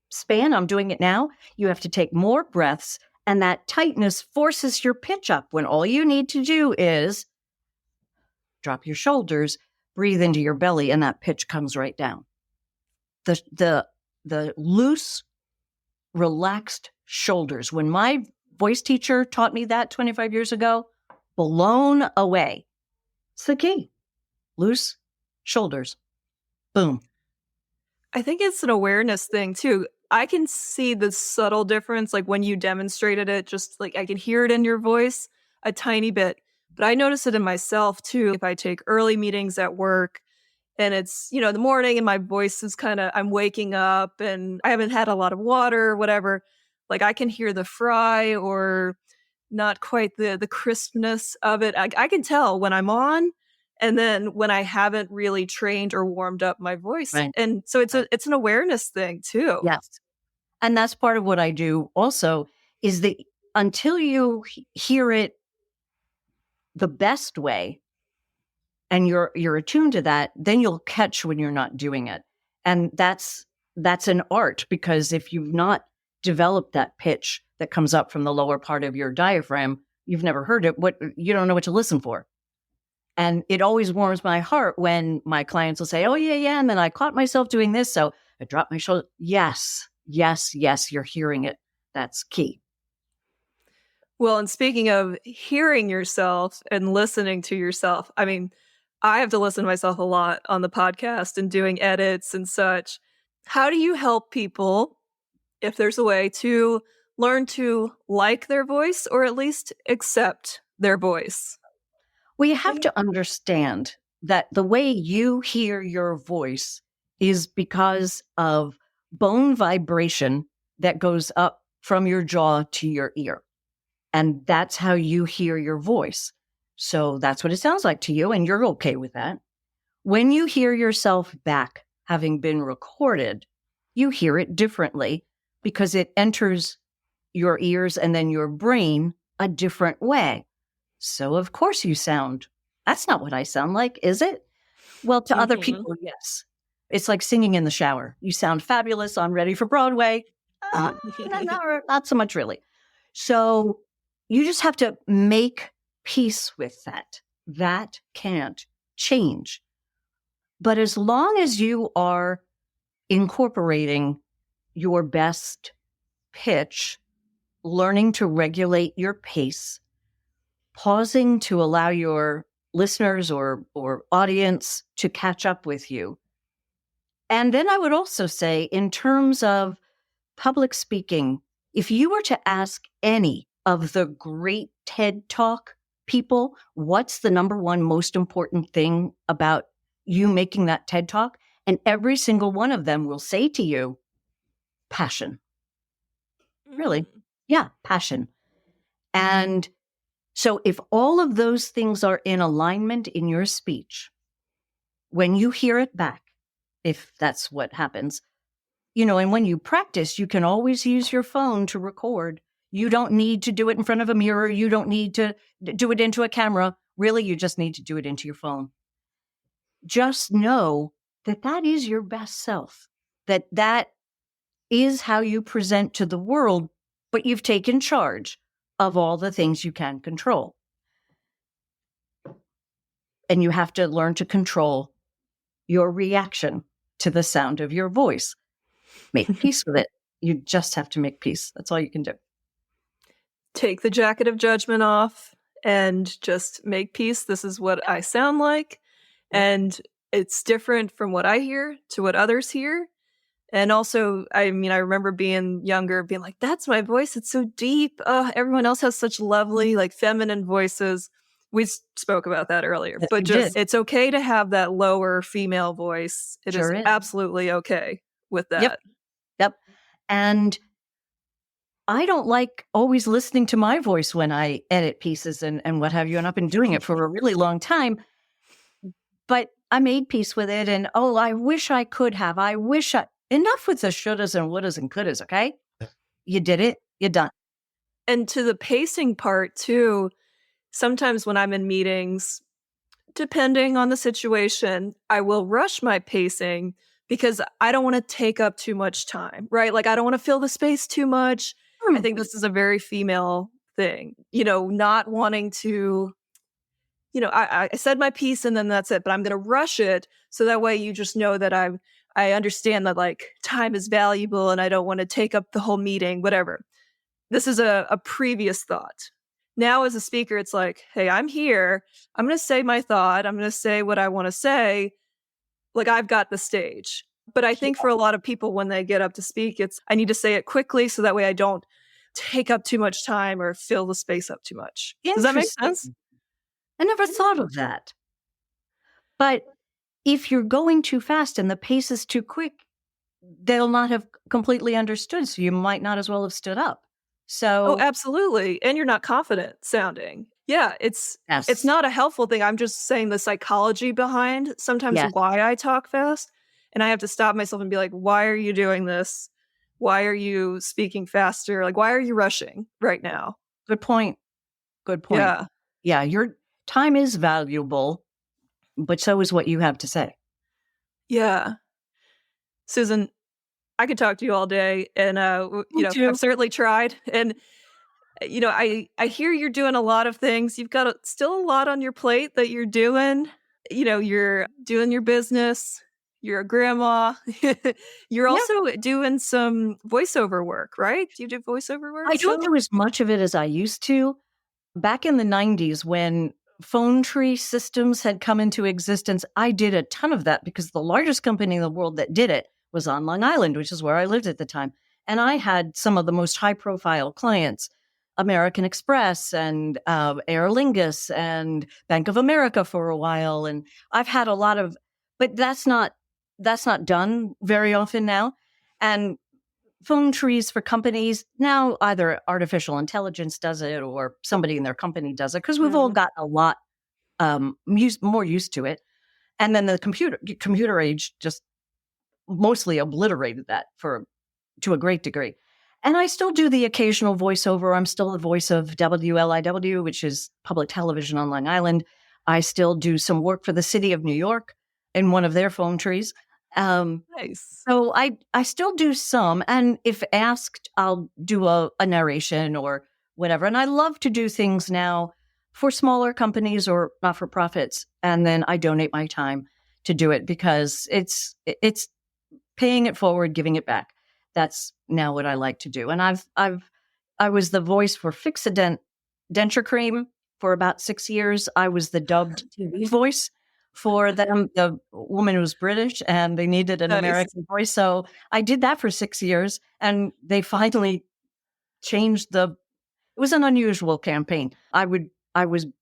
span. I'm doing it now. You have to take more breaths. And that tightness forces your pitch up when all you need to do is drop your shoulders, breathe into your belly, and that pitch comes right down. The loose, relaxed shoulders. When my voice teacher taught me that 25 years ago, blown away. It's the key. Loose shoulders. Boom. I think it's an awareness thing too. I can see the subtle difference, like when you demonstrated it, just like I can hear it in your voice a tiny bit. But I notice it in myself too. If I take early meetings at work and it's, the morning and my voice is I'm waking up and I haven't had a lot of water or whatever, like I can hear the fry or not quite the crispness of it. I can tell when I'm on and then when I haven't really trained or warmed up my voice. Right. And so it's an awareness thing too. Yes. And that's part of what I do also is that until you hear it the best way and you're attuned to that, then you'll catch when you're not doing it. And that's an art, because if you've not developed that pitch that comes up from the lower part of your diaphragm, you've never heard it, you don't know what to listen for. And it always warms my heart when my clients will say, oh, yeah. And then I caught myself doing this. So I dropped my shoulder. Yes, you're hearing it. That's key. Well, and speaking of hearing yourself and listening to yourself, I mean, I have to listen to myself a lot on the podcast and doing edits and such. How do you help people if there's a way to learn to like their voice or at least accept their voice. We have to understand that the way you hear your voice is because of bone vibration that goes up from your jaw to your ear. And that's how you hear your voice. So that's what it sounds like to you, and you're okay with that. When you hear yourself back, having been recorded, you hear it differently because it enters your ears and then your brain a different way. So of course you sound, that's not what I sound like, is it? Well, to other people, yes. It's like singing in the shower. You sound fabulous. I'm ready for Broadway. Not so much really. So you just have to make peace with that. That can't change. But as long as you are incorporating your best pitch, learning to regulate your pace, pausing to allow your listeners or audience to catch up with you. And then I would also say, in terms of public speaking, if you were to ask any of the great TED Talk people, what's the number one most important thing about you making that TED Talk? And every single one of them will say to you, passion. Really? Yeah, passion. And so if all of those things are in alignment in your speech, when you hear it back, if that's what happens, and when you practice, you can always use your phone to record. You don't need to do it in front of a mirror. You don't need to do it into a camera. Really, you just need to do it into your phone. Just know that that is your best self, that is how you present to the world, but you've taken charge of all the things you can control. And you have to learn to control your reaction to the sound of your voice. Make peace with it. You just have to make peace. That's all you can do. Take the jacket of judgment off and just make peace. This is what I sound like. And it's different from what I hear to what others hear. And also, I remember being younger, being like, that's my voice. It's so deep. Everyone else has such lovely, like feminine voices. We spoke about that earlier, Yes, but it's okay to have that lower female voice. It Sure is is. absolutely okay with that. Yep. And I don't like always listening to my voice when I edit pieces and what have you. And I've been doing it for a really long time. But I made peace with it. And I wish I could have. Enough with the shouldas and wouldas and couldas, okay? You did it. You're done. And to the pacing part too, sometimes when I'm in meetings, depending on the situation, I will rush my pacing because I don't want to take up too much time, right? Like I don't want to fill the space too much. I think this is a very female thing, not wanting to, I said my piece and then that's it, but I'm going to rush it. So that way you just know that I understand that like time is valuable and I don't want to take up the whole meeting, whatever. This is a previous thought. Now as a speaker, it's like, hey, I'm here. I'm going to say my thought. I'm going to say what I want to say. Like I've got the stage. But I think for a lot of people, when they get up to speak, I need to say it quickly so that way I don't take up too much time or fill the space up too much. Does that make sense? I never thought of that. But if you're going too fast and the pace is too quick, they'll not have completely understood. So you might not as well have stood up. So, absolutely. And you're not confident sounding. Yeah, it's not a helpful thing. I'm just saying the psychology behind sometimes why I talk fast. And I have to stop myself and be like, why are you doing this? Why are you speaking faster? Like, why are you rushing right now? Good point. Yeah, your time is valuable, but so is what you have to say. Yeah. Susan, I could talk to you all day, and I've certainly tried. And I hear you're doing a lot of things. You've got still a lot on your plate that you're doing. You're doing your business. You're a grandma. You're also doing some voiceover work, right? Do you do voiceover work? I don't do as much of it as I used to. Back in the 90s, when phone tree systems had come into existence, I did a ton of that because the largest company in the world that did it was on Long Island, which is where I lived at the time. And I had some of the most high profile clients, American Express and Aer Lingus and Bank of America for a while. And I've had a lot of, but that's not done very often now. And phone trees for companies now, either artificial intelligence does it or somebody in their company does it, because we've all got a lot more used to it. And then the computer age just mostly obliterated that to a great degree. And I still do the occasional voiceover. I'm still the voice of WLIW, which is public television on Long Island. I still do some work for the city of New York in one of their phone trees. Nice. So I still do some. And if asked, I'll do a narration or whatever. And I love to do things now for smaller companies or not-for-profits. And then I donate my time to do it because it's paying it forward, giving it back. That's now what I like to do. And I was the voice for Fix-A-Dent denture cream for about 6 years. I was the dubbed TV voice for them. The woman was British and they needed an American voice. So I did that for 6 years and they finally changed it was an unusual campaign. I would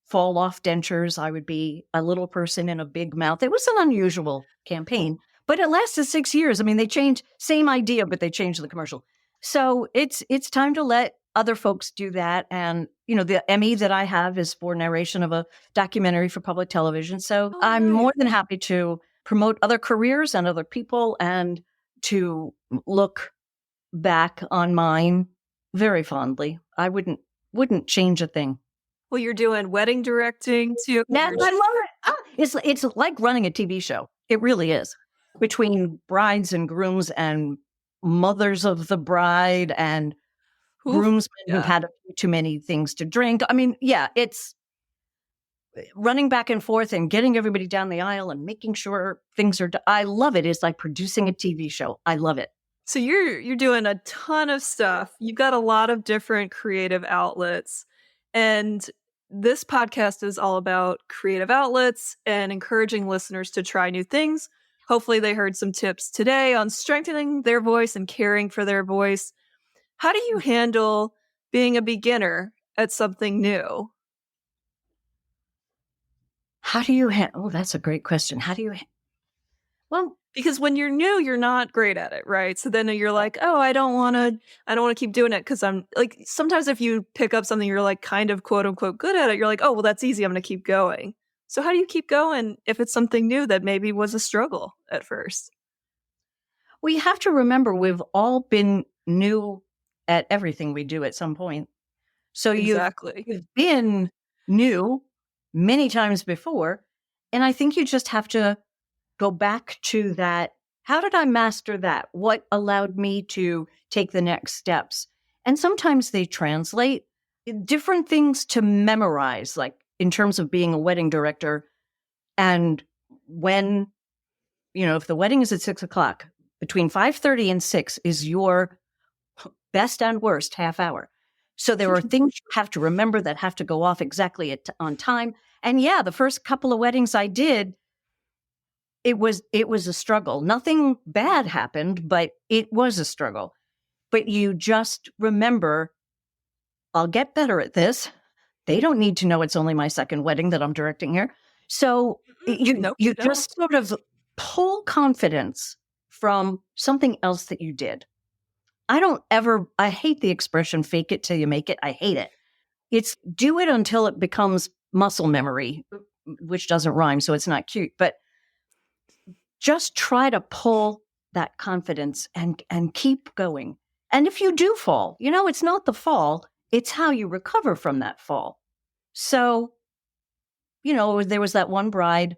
fall off dentures. I would be a little person in a big mouth. It was an unusual campaign. But it lasted 6 years. I mean, they changed, same idea, but they changed the commercial. So it's time to let other folks do that. And, the Emmy that I have is for narration of a documentary for public television. So I'm more than happy to promote other careers and other people and to look back on mine very fondly. I wouldn't change a thing. Well, you're doing wedding directing too. Yeah, I love it. It's like running a TV show. It really is. Between brides and grooms and mothers of the bride and groomsmen who've had too many things to drink. I mean, yeah, it's running back and forth and getting everybody down the aisle and making sure things are done. I love it. It's like producing a TV show. I love it. So you're doing a ton of stuff. You've got a lot of different creative outlets. And this podcast is all about creative outlets and encouraging listeners to try new things. Hopefully they heard some tips today on strengthening their voice and caring for their voice. How do you handle being a beginner at something new? Oh, that's a great question. Well, because when you're new, you're not great at it, right? So then you're like, oh, I don't want to keep doing it because I'm like, sometimes if you pick up something you're like kind of quote unquote good at it, you're like, oh, well, that's easy. I'm going to keep going. So how do you keep going if it's something new that maybe was a struggle at first? Well, you have to remember we've all been new at everything we do at some point. So exactly. you've been new many times before. And I think you just have to go back to that. How did I master that? What allowed me to take the next steps? And sometimes they translate different things to memorize, like in terms of being a wedding director. And when, if the wedding is at 6:00, between 5:30 and 6 is your best and worst half hour. So there are things you have to remember that have to go off exactly on time. And yeah, the first couple of weddings I did, it was a struggle. Nothing bad happened, but it was a struggle. But you just remember, I'll get better at this. They don't need to know it's only my second wedding that I'm directing here. So you just sort of pull confidence from something else that you did. I hate the expression fake it till you make it. I hate it. It's do it until it becomes muscle memory, which doesn't rhyme, so it's not cute. But just try to pull that confidence and keep going. And if you do fall, it's not the fall, it's how you recover from that fall. So, there was that one bride.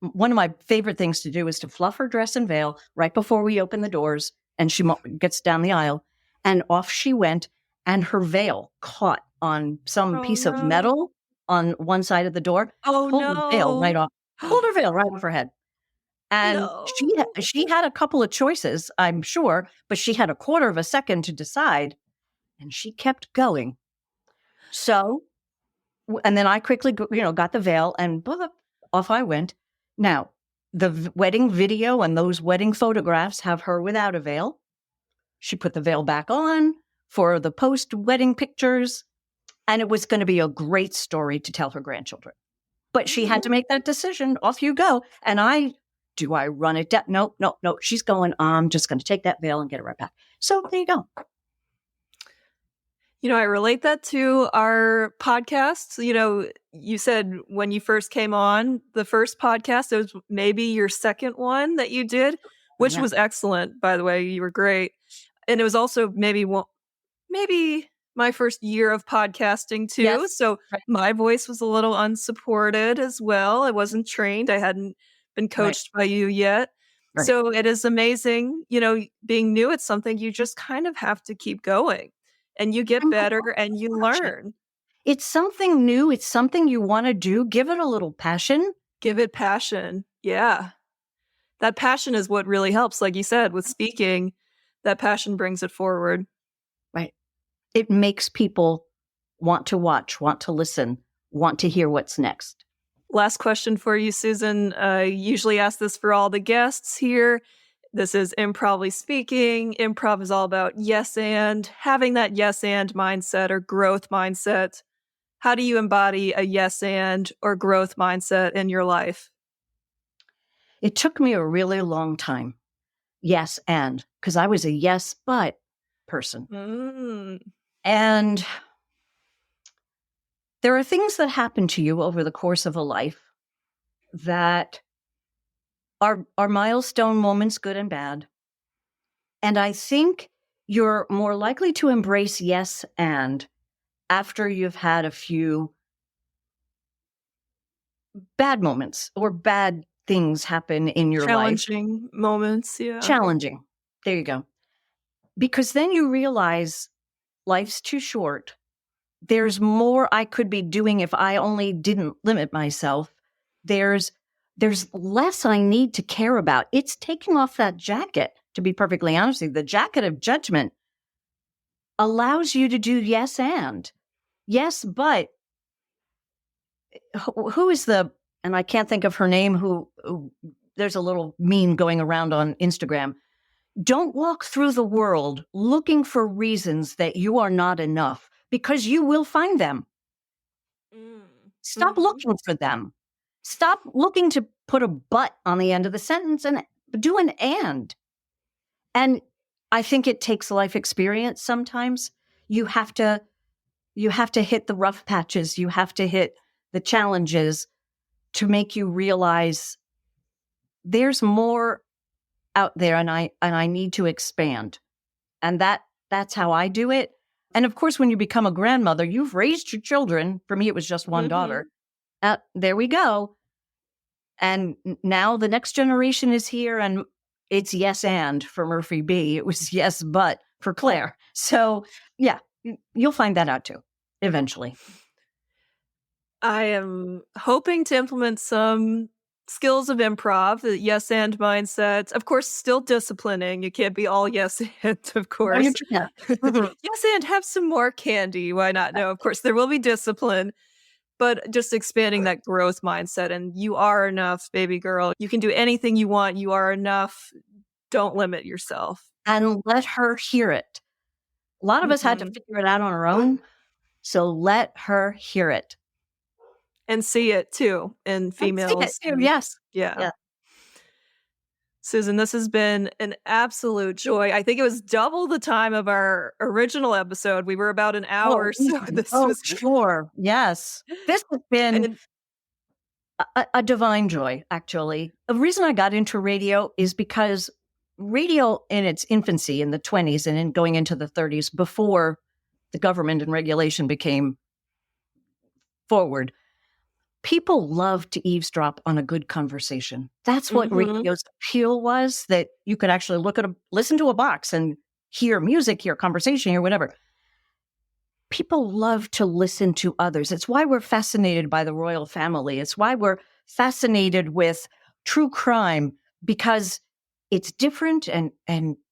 One of my favorite things to do is to fluff her dress and veil right before we open the doors. And she gets down the aisle and off she went. And her veil caught on some piece of metal on one side of the door. Oh, pulled the veil right off. Pulled her veil right off her head. And she had a couple of choices, I'm sure, but she had a quarter of a second to decide. And she kept going. So, and then I quickly, got the veil and off I went. Now, the wedding video and those wedding photographs have her without a veil. She put the veil back on for the post-wedding pictures, and it was going to be a great story to tell her grandchildren. But she had to make that decision. Off you go. And do I run it down? No. She's going, I'm just going to take that veil and get it right back. So there you go. I relate that to our podcasts. You said when you first came on the first podcast, it was maybe your second one that you did, which was excellent, by the way. You were great. And it was also maybe my first year of podcasting too. Yes. So my voice was a little unsupported as well. I wasn't trained. I hadn't been coached by you yet. Right. So it is amazing, being new at something, you just kind of have to keep going and you get better and you learn. It's something new. It's something you want to do. Give it a little passion. Give it passion. Yeah. That passion is what really helps. Like you said, with speaking, that passion brings it forward. Right. It makes people want to watch, want to listen, want to hear what's next. Last question for you, Susan. I usually ask this for all the guests here. This is Improv Speaking. Improv is all about yes and, having that yes and mindset or growth mindset. How do you embody a yes and or growth mindset in your life? It took me a really long time. Yes and, because I was a yes but person. And there are things that happen to you over the course of a life that are milestone moments, good and bad. And I think you're more likely to embrace yes and after you've had a few bad moments or bad things happen in your life. Challenging moments, yeah. Challenging. There you go. Because then you realize life's too short. There's more I could be doing if I only didn't limit myself. There's less I need to care about. It's taking off that jacket, to be perfectly honest with you. The jacket of judgment allows you to do yes and. Yes, but who is and I can't think of her name, who there's a little meme going around on Instagram. Don't walk through the world looking for reasons that you are not enough, because you will find them. Stop looking for them. Stop looking to put a but on the end of the sentence and do an and. And I think it takes life experience sometimes. You have to hit the rough patches. You have to hit the challenges to make you realize there's more out there and I need to expand. And that's how I do it. And of course, when you become a grandmother, you've raised your children. For me, it was just one daughter. There we go. And now the next generation is here, and it's yes and for Murphy B. It was yes but for Claire. So yeah, you'll find that out too, eventually. I am hoping to implement some skills of improv, the yes and mindset. Of course, still disciplining. You can't be all yes and, of course. Yes and have some more candy. Why not? No, of course, there will be discipline, but just expanding that growth mindset. And you are enough, baby girl. You can do anything you want. You are enough. Don't limit yourself. And let her hear it. A lot of us had to figure it out on our own. So let her hear it. And see it too in females. Yes. Yeah. Susan, this has been an absolute joy. I think it was double the time of our original episode. We were about an hour. Sure. Yes. This has been a divine joy, actually. The reason I got into radio is because radio in its infancy in the 20s and in going into the 30s, before the government and regulation became forward, people loved to eavesdrop on a good conversation. That's what radio's appeal was, that you could actually listen to a box and hear music, hear conversation, hear whatever. People love to listen to others. It's why we're fascinated by the royal family. It's why we're fascinated with true crime, because it's different and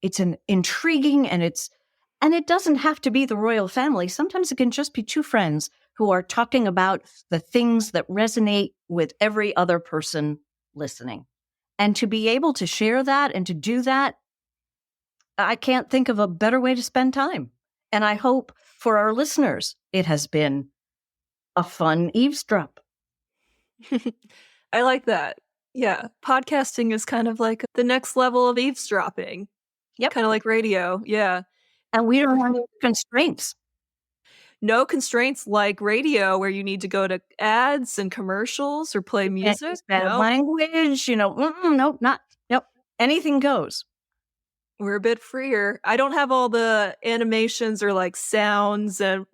it's an intriguing and it doesn't have to be the royal family. Sometimes it can just be two friends who are talking about the things that resonate with every other person listening. And to be able to share that and to do that, I can't think of a better way to spend time. And I hope for our listeners, it has been a fun eavesdrop. I like that. Yeah. Podcasting is kind of like the next level of eavesdropping, Yep. kind of like radio. Yeah. And we don't have any constraints. No constraints like radio where you need to go to ads and commercials or play Can't music. use bad No, language, nope, nope. Anything goes. we're a bit freer. I don't have all the animations or like sounds and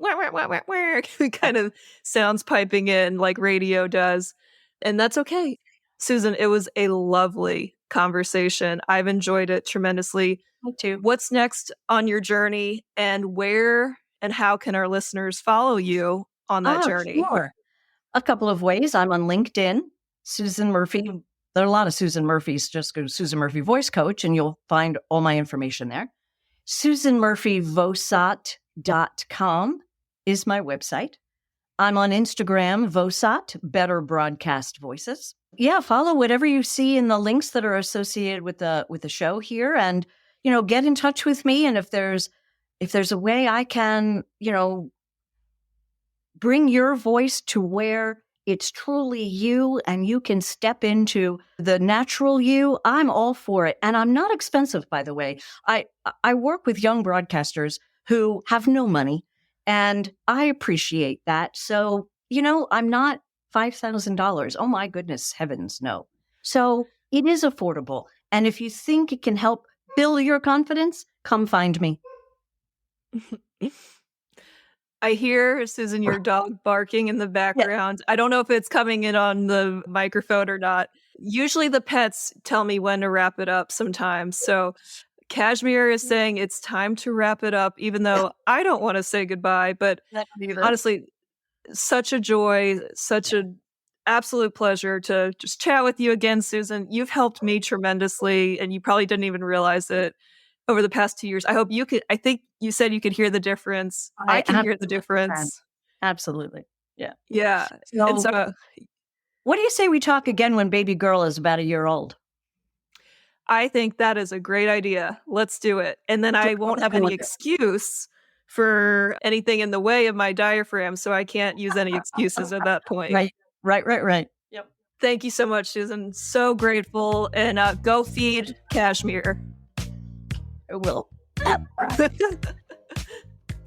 kind of sounds piping in like radio does. And that's okay. Susan, it was a lovely conversation. I've enjoyed it tremendously. Me too. What's next on your journey and where and how can our listeners follow you on that journey? Sure. A couple of ways. I'm on LinkedIn, Susan Murphy. There are a lot of Susan Murphys. Just go to Susan Murphy Voice Coach and you'll find all my information there. SusanMurphyVosat.com is my website. I'm on Instagram, Vosat, Better Broadcast Voices. Yeah, follow whatever you see in the links that are associated with the show here, and get in touch with me. And if there's a way I can, bring your voice to where it's truly you and you can step into the natural you, I'm all for it. And I'm not expensive, by the way. I work with young broadcasters who have no money, and I appreciate that. So, I'm not $5,000. Oh my goodness, heavens, no. So it is affordable. And if you think it can help build your confidence, come find me. I hear, Susan, your dog barking in the background. I don't know if it's coming in on the microphone or not. Usually the pets tell me when to wrap it up sometimes. So Kashmir is saying it's time to wrap it up, even though I don't want to say goodbye. But honestly, such a joy, such an absolute pleasure to just chat with you again, Susan. You've helped me tremendously, and you probably didn't even realize it over the past 2 years. I hope you could. I think you said you could hear the difference. I can hear the difference. Absolutely. Yeah. Yeah. And so what do you say we talk again when baby girl is about a year old? I think that is a great idea. Let's do it. And then I won't have any excuse for anything in the way of my diaphragm, so I can't use any excuses at that point. Right. Yep. Thank you so much, Susan. So grateful. And go feed Kashmir. I will.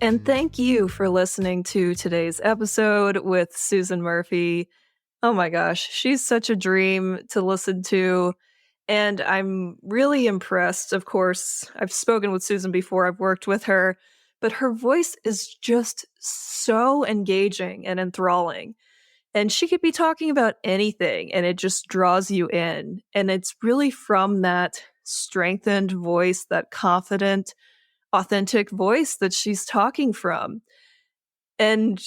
And thank you for listening to today's episode with Susan Murphy. Oh my gosh, she's such a dream to listen to. And I'm really impressed. Of course, I've spoken with Susan before, I've worked with her, but her voice is just so engaging and enthralling. And she could be talking about anything and it just draws you in. And it's really from that strengthened voice, that confident, authentic voice that she's talking from. And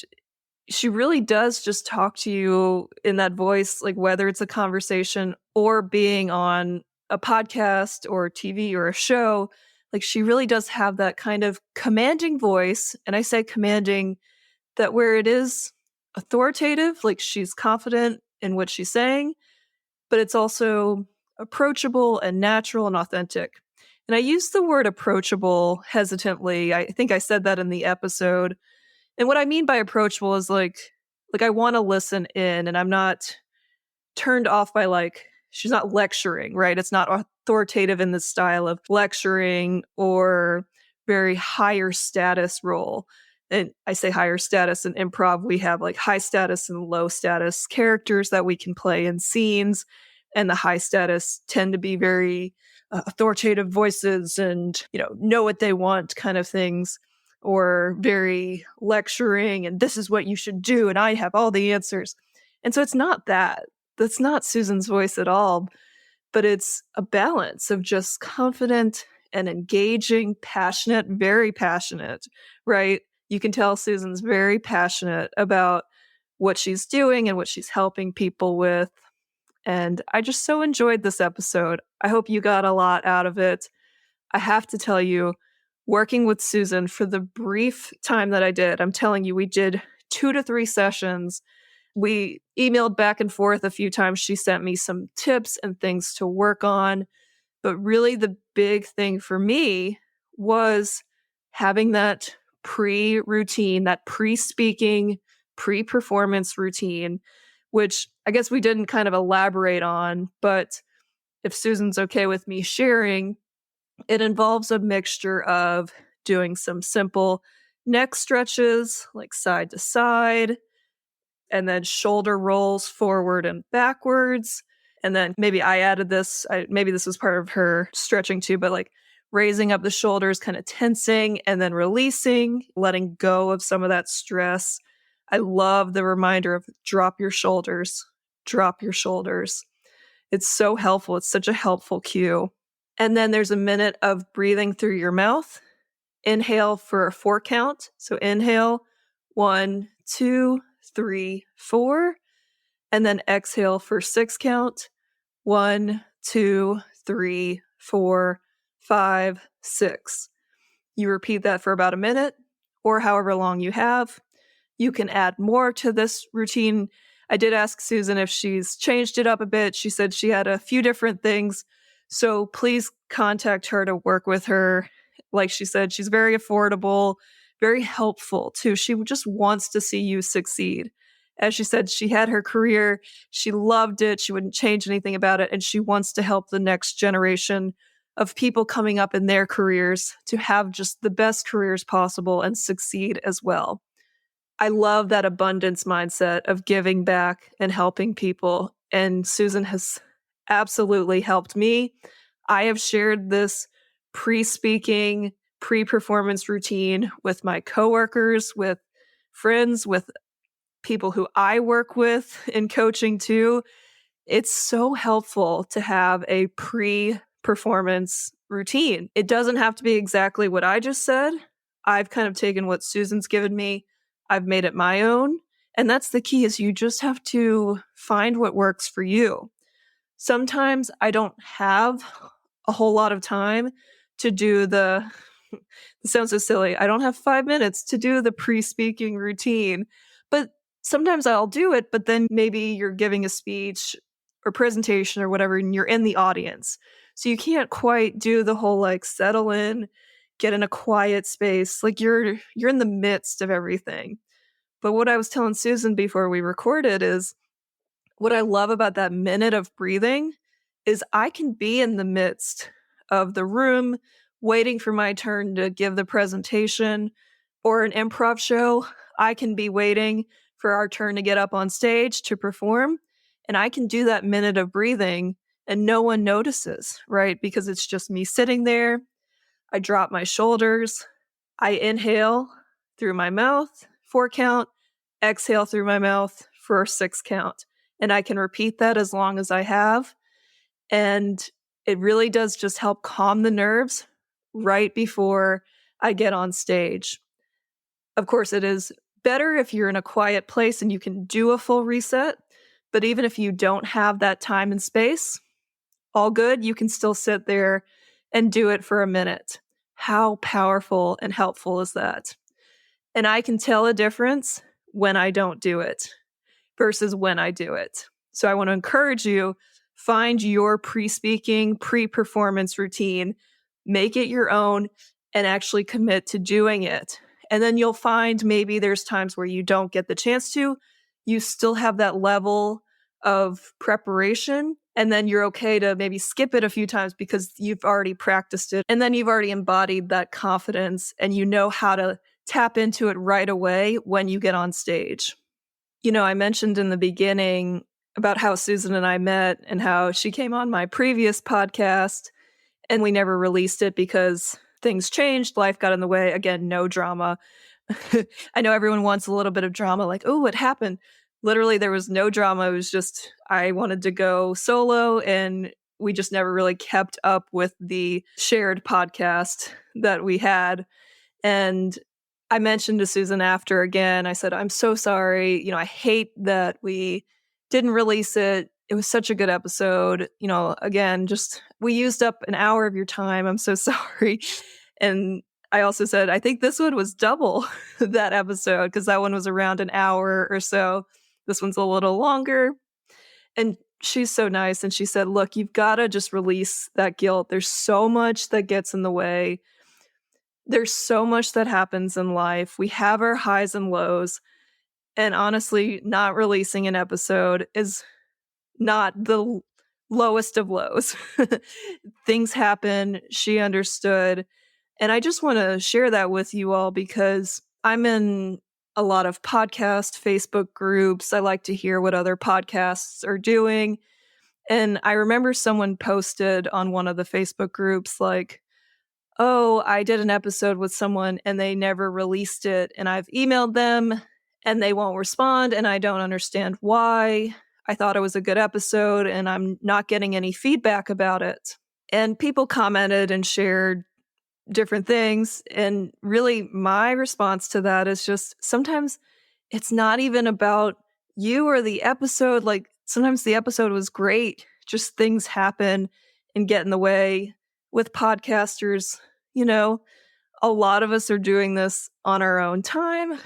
she really does just talk to you in that voice, like whether it's a conversation or being on a podcast or TV or a show, like she really does have that kind of commanding voice. And I say commanding that where it is authoritative, like she's confident in what she's saying, but it's also approachable and natural and authentic. And I use the word approachable hesitantly. I think I said that in the episode. And what I mean by approachable is like I want to listen in and I'm not turned off by like, she's not lecturing, right? It's not authoritative in the style of lecturing or very higher status role. And I say higher status in improv, we have like high status and low status characters that we can play in scenes. And the high status tend to be very authoritative voices and, know what they want kind of things, or very lecturing and this is what you should do. And I have all the answers. And so it's not that. That's not Susan's voice at all, but it's a balance of just confident and engaging, passionate, very passionate, right? You can tell Susan's very passionate about what she's doing and what she's helping people with. And I just so enjoyed this episode. I hope you got a lot out of it. I have to tell you, working with Susan for the brief time that I did, I'm telling you, we did 2 to 3 sessions. We emailed back and forth a few times. She sent me some tips and things to work on. But really the big thing for me was having that pre-routine, that pre-speaking, pre-performance routine, which I guess we didn't kind of elaborate on, but if Susan's okay with me sharing, it involves a mixture of doing some simple neck stretches, like side to side, and then shoulder rolls forward and backwards. And then maybe I added this, maybe this was part of her stretching too, but like raising up the shoulders, kind of tensing and then releasing, letting go of some of that stress. I love the reminder of drop your shoulders, drop your shoulders. It's so helpful. It's such a helpful cue. And then there's a minute of breathing through your mouth. Inhale for a 4 count. So inhale, 1, 2, 3, 4. And then exhale for 6 count. 1, 2, 3, 4, 5, 6. You repeat that for about a minute or however long you have. You can add more to this routine. I did ask Susan if she's changed it up a bit. She said she had a few different things. So please contact her to work with her. Like she said, she's very affordable, very helpful too. She just wants to see you succeed. As she said, she had her career. She loved it. She wouldn't change anything about it. And she wants to help the next generation of people coming up in their careers to have just the best careers possible and succeed as well. I love that abundance mindset of giving back and helping people. And Susan has absolutely helped me. I have shared this pre-speaking, pre-performance routine with my coworkers, with friends, with people who I work with in coaching too. It's so helpful to have a pre-performance routine. It doesn't have to be exactly what I just said. I've kind of taken what Susan's given me. I've made it my own. And that's the key, is you just have to find what works for you. Sometimes I don't have a whole lot of time to do it sounds so silly. I don't have 5 minutes to do the pre-speaking routine, but sometimes I'll do it, but then maybe you're giving a speech or presentation or whatever, and you're in the audience. So you can't quite do the whole like settle in, get in a quiet space. Like you're in the midst of everything. But what I was telling Susan before we recorded is what I love about that minute of breathing is I can be in the midst of the room waiting for my turn to give the presentation, or an improv show. I can be waiting for our turn to get up on stage to perform. And I can do that minute of breathing and no one notices, right? Because it's just me sitting there. I drop my shoulders. I inhale through my mouth, 4 count, exhale through my mouth for a 6 count. And I can repeat that as long as I have. And it really does just help calm the nerves right before I get on stage. Of course, it is better if you're in a quiet place and you can do a full reset. But even if you don't have that time and space, all good, you can still sit there and do it for a minute. How powerful and helpful is that? And I can tell a difference when I don't do it versus when I do it. So I want to encourage you, find your pre-speaking, pre-performance routine, make it your own, and actually commit to doing it. And then you'll find maybe there's times where you don't get the chance to. You still have that level of preparation, and then you're okay to maybe skip it a few times because you've already practiced it. And then you've already embodied that confidence and you know how to tap into it right away when you get on stage. You know, I mentioned in the beginning about how Susan and I met and how she came on my previous podcast and we never released it because things changed, life got in the way. Again, no drama. I know everyone wants a little bit of drama, like, oh, what happened? Literally, there was no drama. It was just, I wanted to go solo and we just never really kept up with the shared podcast that we had. And I mentioned to Susan after again, I said, I'm so sorry. You know, I hate that we didn't release it. It was such a good episode. You know, again, just we used up an hour of your time. I'm so sorry. And I also said, I think this one was double that episode because that one was around an hour or so. This one's a little longer. And she's so nice. And she said, look, you've got to just release that guilt. There's so much that gets in the way. There's so much that happens in life. We have our highs and lows. And honestly, not releasing an episode is not the lowest of lows. Things happen. She understood. And I just want to share that with you all because I'm in a lot of podcast, Facebook groups. I like to hear what other podcasts are doing. And I remember someone posted on one of the Facebook groups, like, oh, I did an episode with someone and they never released it. And I've emailed them and they won't respond. And I don't understand why. I thought it was a good episode and I'm not getting any feedback about it. And people commented and shared different things. And really, my response to that is just sometimes it's not even about you or the episode. Like sometimes the episode was great, just things happen and get in the way. With podcasters, a lot of us are doing this on our own time,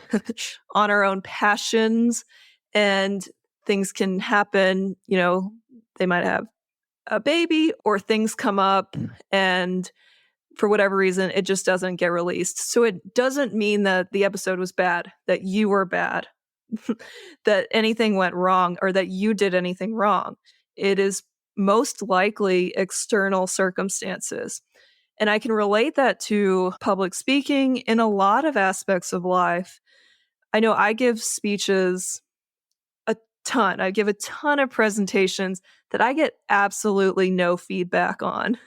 on our own passions, and things can happen. They might have a baby or things come up and for whatever reason, it just doesn't get released. So it doesn't mean that the episode was bad, that you were bad, that anything went wrong, or that you did anything wrong. It is most likely external circumstances. And I can relate that to public speaking in a lot of aspects of life. I know I give speeches a ton. I give a ton of presentations that I get absolutely no feedback on.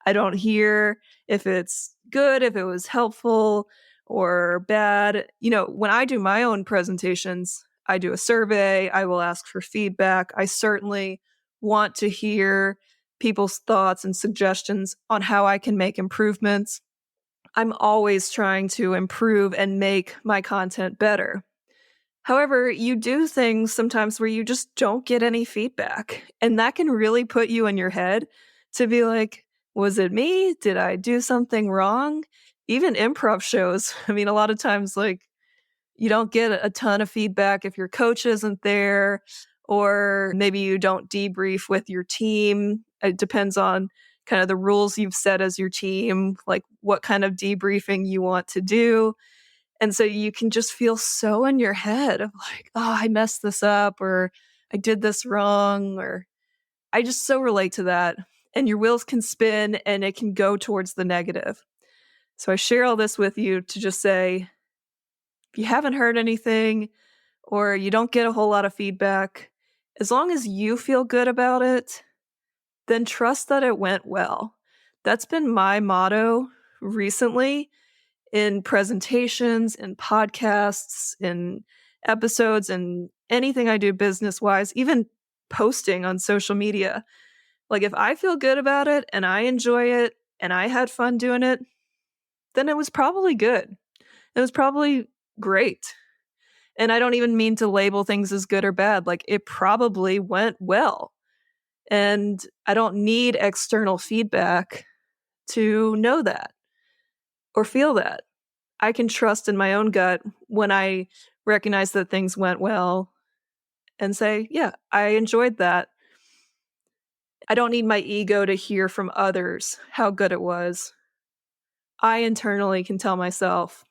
I don't hear if it's good, if it was helpful or bad. When I do my own presentations, I do a survey. I will ask for feedback. I certainly want to hear people's thoughts and suggestions on how I can make improvements. I'm always trying to improve and make my content better. However, you do things sometimes where you just don't get any feedback, and that can really put you in your head to be like, was it me? Did I do something wrong? Even improv shows. I mean, a lot of times, you don't get a ton of feedback if your coach isn't there, or maybe you don't debrief with your team. It depends on kind of the rules you've set as your team, like what kind of debriefing you want to do. And so you can just feel so in your head of like, oh, I messed this up, or I did this wrong, or I just so relate to that. And your wheels can spin and it can go towards the negative. So I share all this with you to just say, if you haven't heard anything or you don't get a whole lot of feedback, as long as you feel good about it, then trust that it went well. That's been my motto recently in presentations, in podcasts, in episodes, and anything I do business-wise, even posting on social media. Like if I feel good about it and I enjoy it and I had fun doing it, then it was probably good. It was probably great. And I don't even mean to label things as good or bad. Like it probably went well. And I don't need external feedback to know that or feel that. I can trust in my own gut when I recognize that things went well and say, yeah, I enjoyed that. I don't need my ego to hear from others how good it was. I internally can tell myself,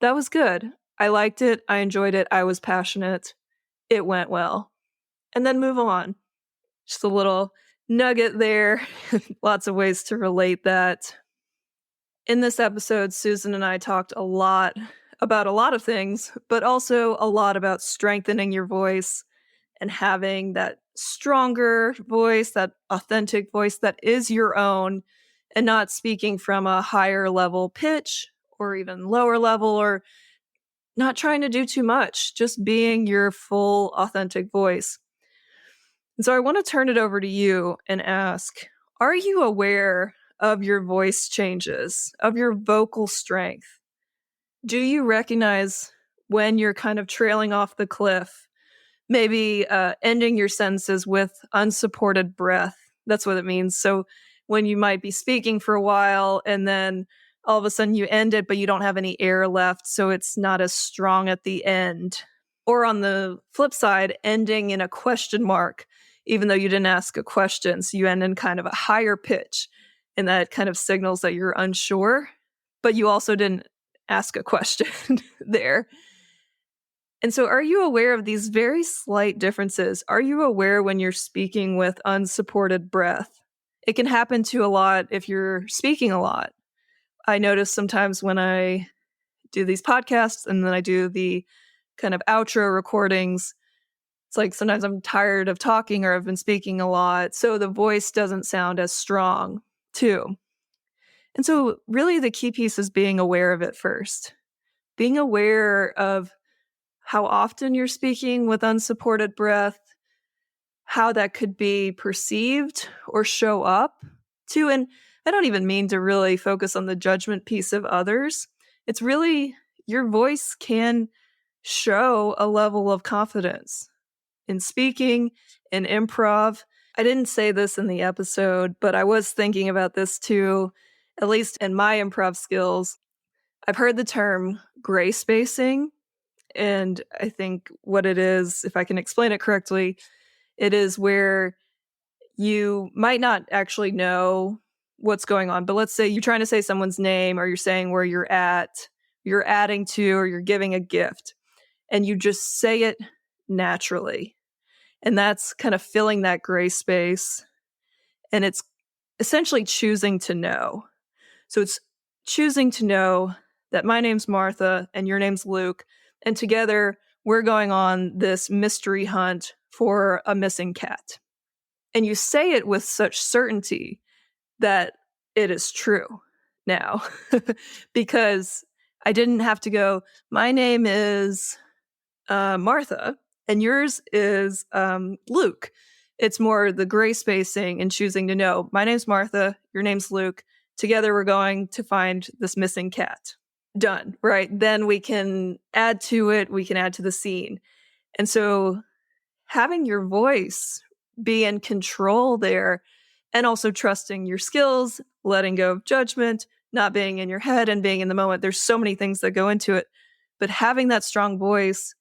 that was good. I liked it. I enjoyed it. I was passionate. It went well. And then move on. Just a little nugget there. Lots of ways to relate that. In this episode, Susan and I talked a lot about a lot of things, but also a lot about strengthening your voice and having that stronger voice, that authentic voice that is your own, and not speaking from a higher level pitch or even lower level, or not trying to do too much, just being your full authentic voice. And so I want to turn it over to you and ask, are you aware of your voice changes, of your vocal strength? Do you recognize when you're kind of trailing off the cliff, maybe ending your sentences with unsupported breath? That's what it means. So when you might be speaking for a while and then all of a sudden you end it, but you don't have any air left, so it's not as strong at the end. Or on the flip side, ending in a question mark, even though you didn't ask a question. So you end in kind of a higher pitch, and that kind of signals that you're unsure. but you also didn't ask a question there. And so are you aware of these very slight differences? Are you aware when you're speaking with unsupported breath? It can happen to a lot if you're speaking a lot. I notice sometimes when I do these podcasts and then I do the kind of outro recordings, it's like sometimes I'm tired of talking or I've been speaking a lot, so the voice doesn't sound as strong too. And so really the key piece is being aware of it first. Being aware of how often you're speaking with unsupported breath, how that could be perceived or show up too. And I don't even mean to really focus on the judgment piece of others. It's really your voice can show a level of confidence in speaking, in improv. I didn't say this in the episode, but I was thinking about this too, at least in my improv skills. I've heard the term gray spacing, and I think what it is, if I can explain it correctly, it is where you might not actually know what's going on, but let's say you're trying to say someone's name or you're saying where you're at, you're adding to, or you're giving a gift, and you just say it naturally. And that's kind of filling that gray space. And it's essentially choosing to know. So it's choosing to know that my name's Martha and your name's Luke. And together we're going on this mystery hunt for a missing cat. And you say it with such certainty that it is true now. Because I didn't have to go, my name is Martha, and yours is Luke. It's more the gray spacing and choosing to know. My name's Martha, your name's Luke. Together we're going to find this missing cat. Done, right? Then we can add to it, we can add to the scene. And so having your voice be in control there, and also trusting your skills, letting go of judgment, not being in your head and being in the moment. There's so many things that go into it. But having that strong voice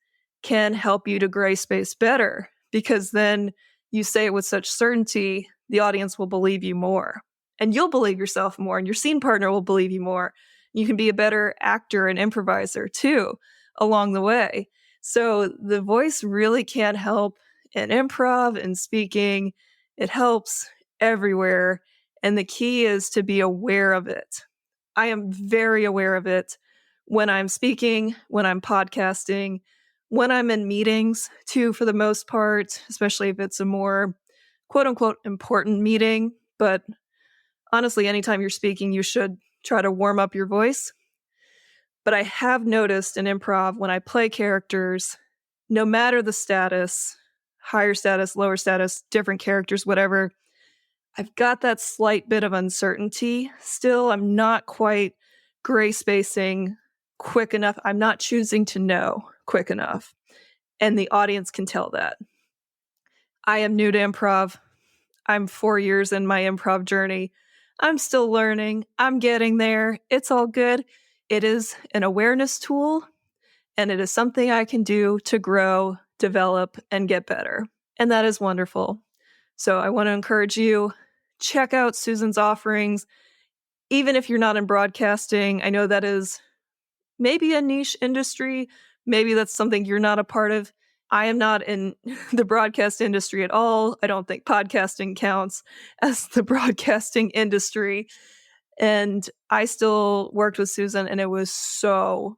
can help you to gray space better, because then you say it with such certainty, the audience will believe you more. And you'll believe yourself more, and your scene partner will believe you more. You can be a better actor and improviser too along the way. So the voice really can help in improv and speaking. It helps everywhere. And the key is to be aware of it. I am very aware of it when I'm speaking, when I'm podcasting, when I'm in meetings too, for the most part, especially if it's a more quote unquote important meeting. But honestly, anytime you're speaking, you should try to warm up your voice. But I have noticed in improv, when I play characters, no matter the status, higher status, lower status, different characters, whatever, I've got that slight bit of uncertainty still. I'm not quite gray spacing quick enough. I'm not choosing to know quick enough. And the audience can tell that. I am new to improv. I'm 4 years in my improv journey. I'm still learning. I'm getting there. It's all good. It is an awareness tool, and it is something I can do to grow, develop, and get better. And that is wonderful. So I want to encourage you, check out Susan's offerings. Even if you're not in broadcasting, I know that is maybe a niche industry. Maybe that's something you're not a part of. I am not in the broadcast industry at all. I don't think podcasting counts as the broadcasting industry. And I still worked with Susan, and it was so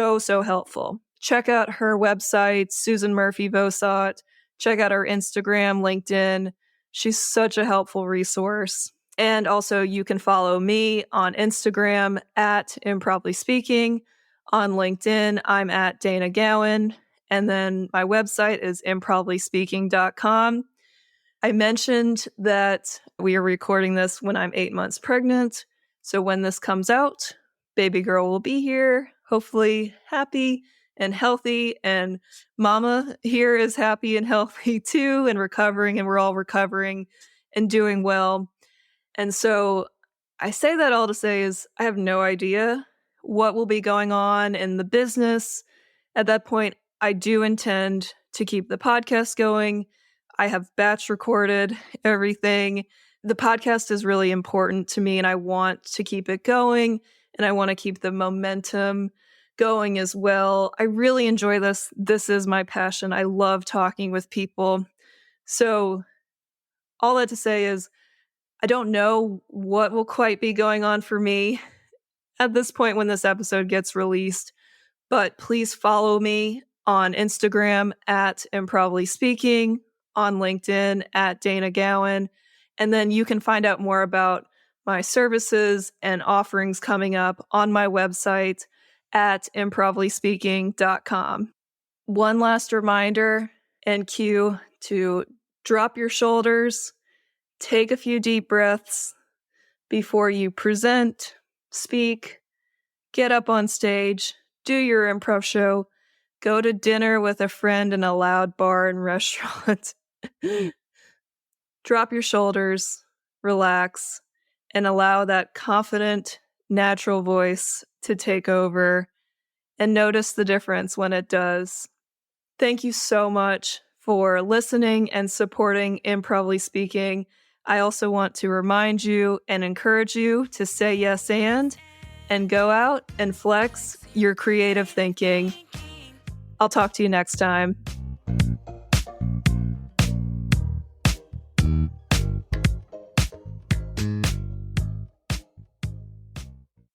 helpful. Check out her website, Susan Murphy Vosot. Check out her Instagram, LinkedIn. She's such a helpful resource. And also you can follow me on Instagram at Improvly Speaking. On LinkedIn, I'm at Dayna Gowan. And then my website is improvlyspeaking.com. I mentioned that we are recording this when I'm 8 months pregnant. So when this comes out, baby girl will be here, hopefully happy and healthy. And mama here is happy and healthy too, and recovering, and we're all recovering and doing well. And so I say that all to say is I have no idea what will be going on in the business. At that point, I do intend to keep the podcast going. I have batch recorded everything. The podcast is really important to me, and I want to keep it going and I want to keep the momentum going as well. I really enjoy this. This is my passion. I love talking with people. So, all that to say is, I don't know what will quite be going on for me at this point when this episode gets released, but please follow me on Instagram at Improvly Speaking, on LinkedIn at Dayna Gowan, and then you can find out more about my services and offerings coming up on my website at improvryspeaking.com. One last reminder and cue to drop your shoulders, take a few deep breaths before you present, speak, get up on stage, do your improv show, go to dinner with a friend in a loud bar and restaurant. Drop your shoulders, relax, and allow that confident, natural voice to take over, and notice the difference when it does. Thank you so much for listening and supporting Improvly Speaking. I also want to remind you and encourage you to say yes and go out and flex your creative thinking. I'll talk to you next time.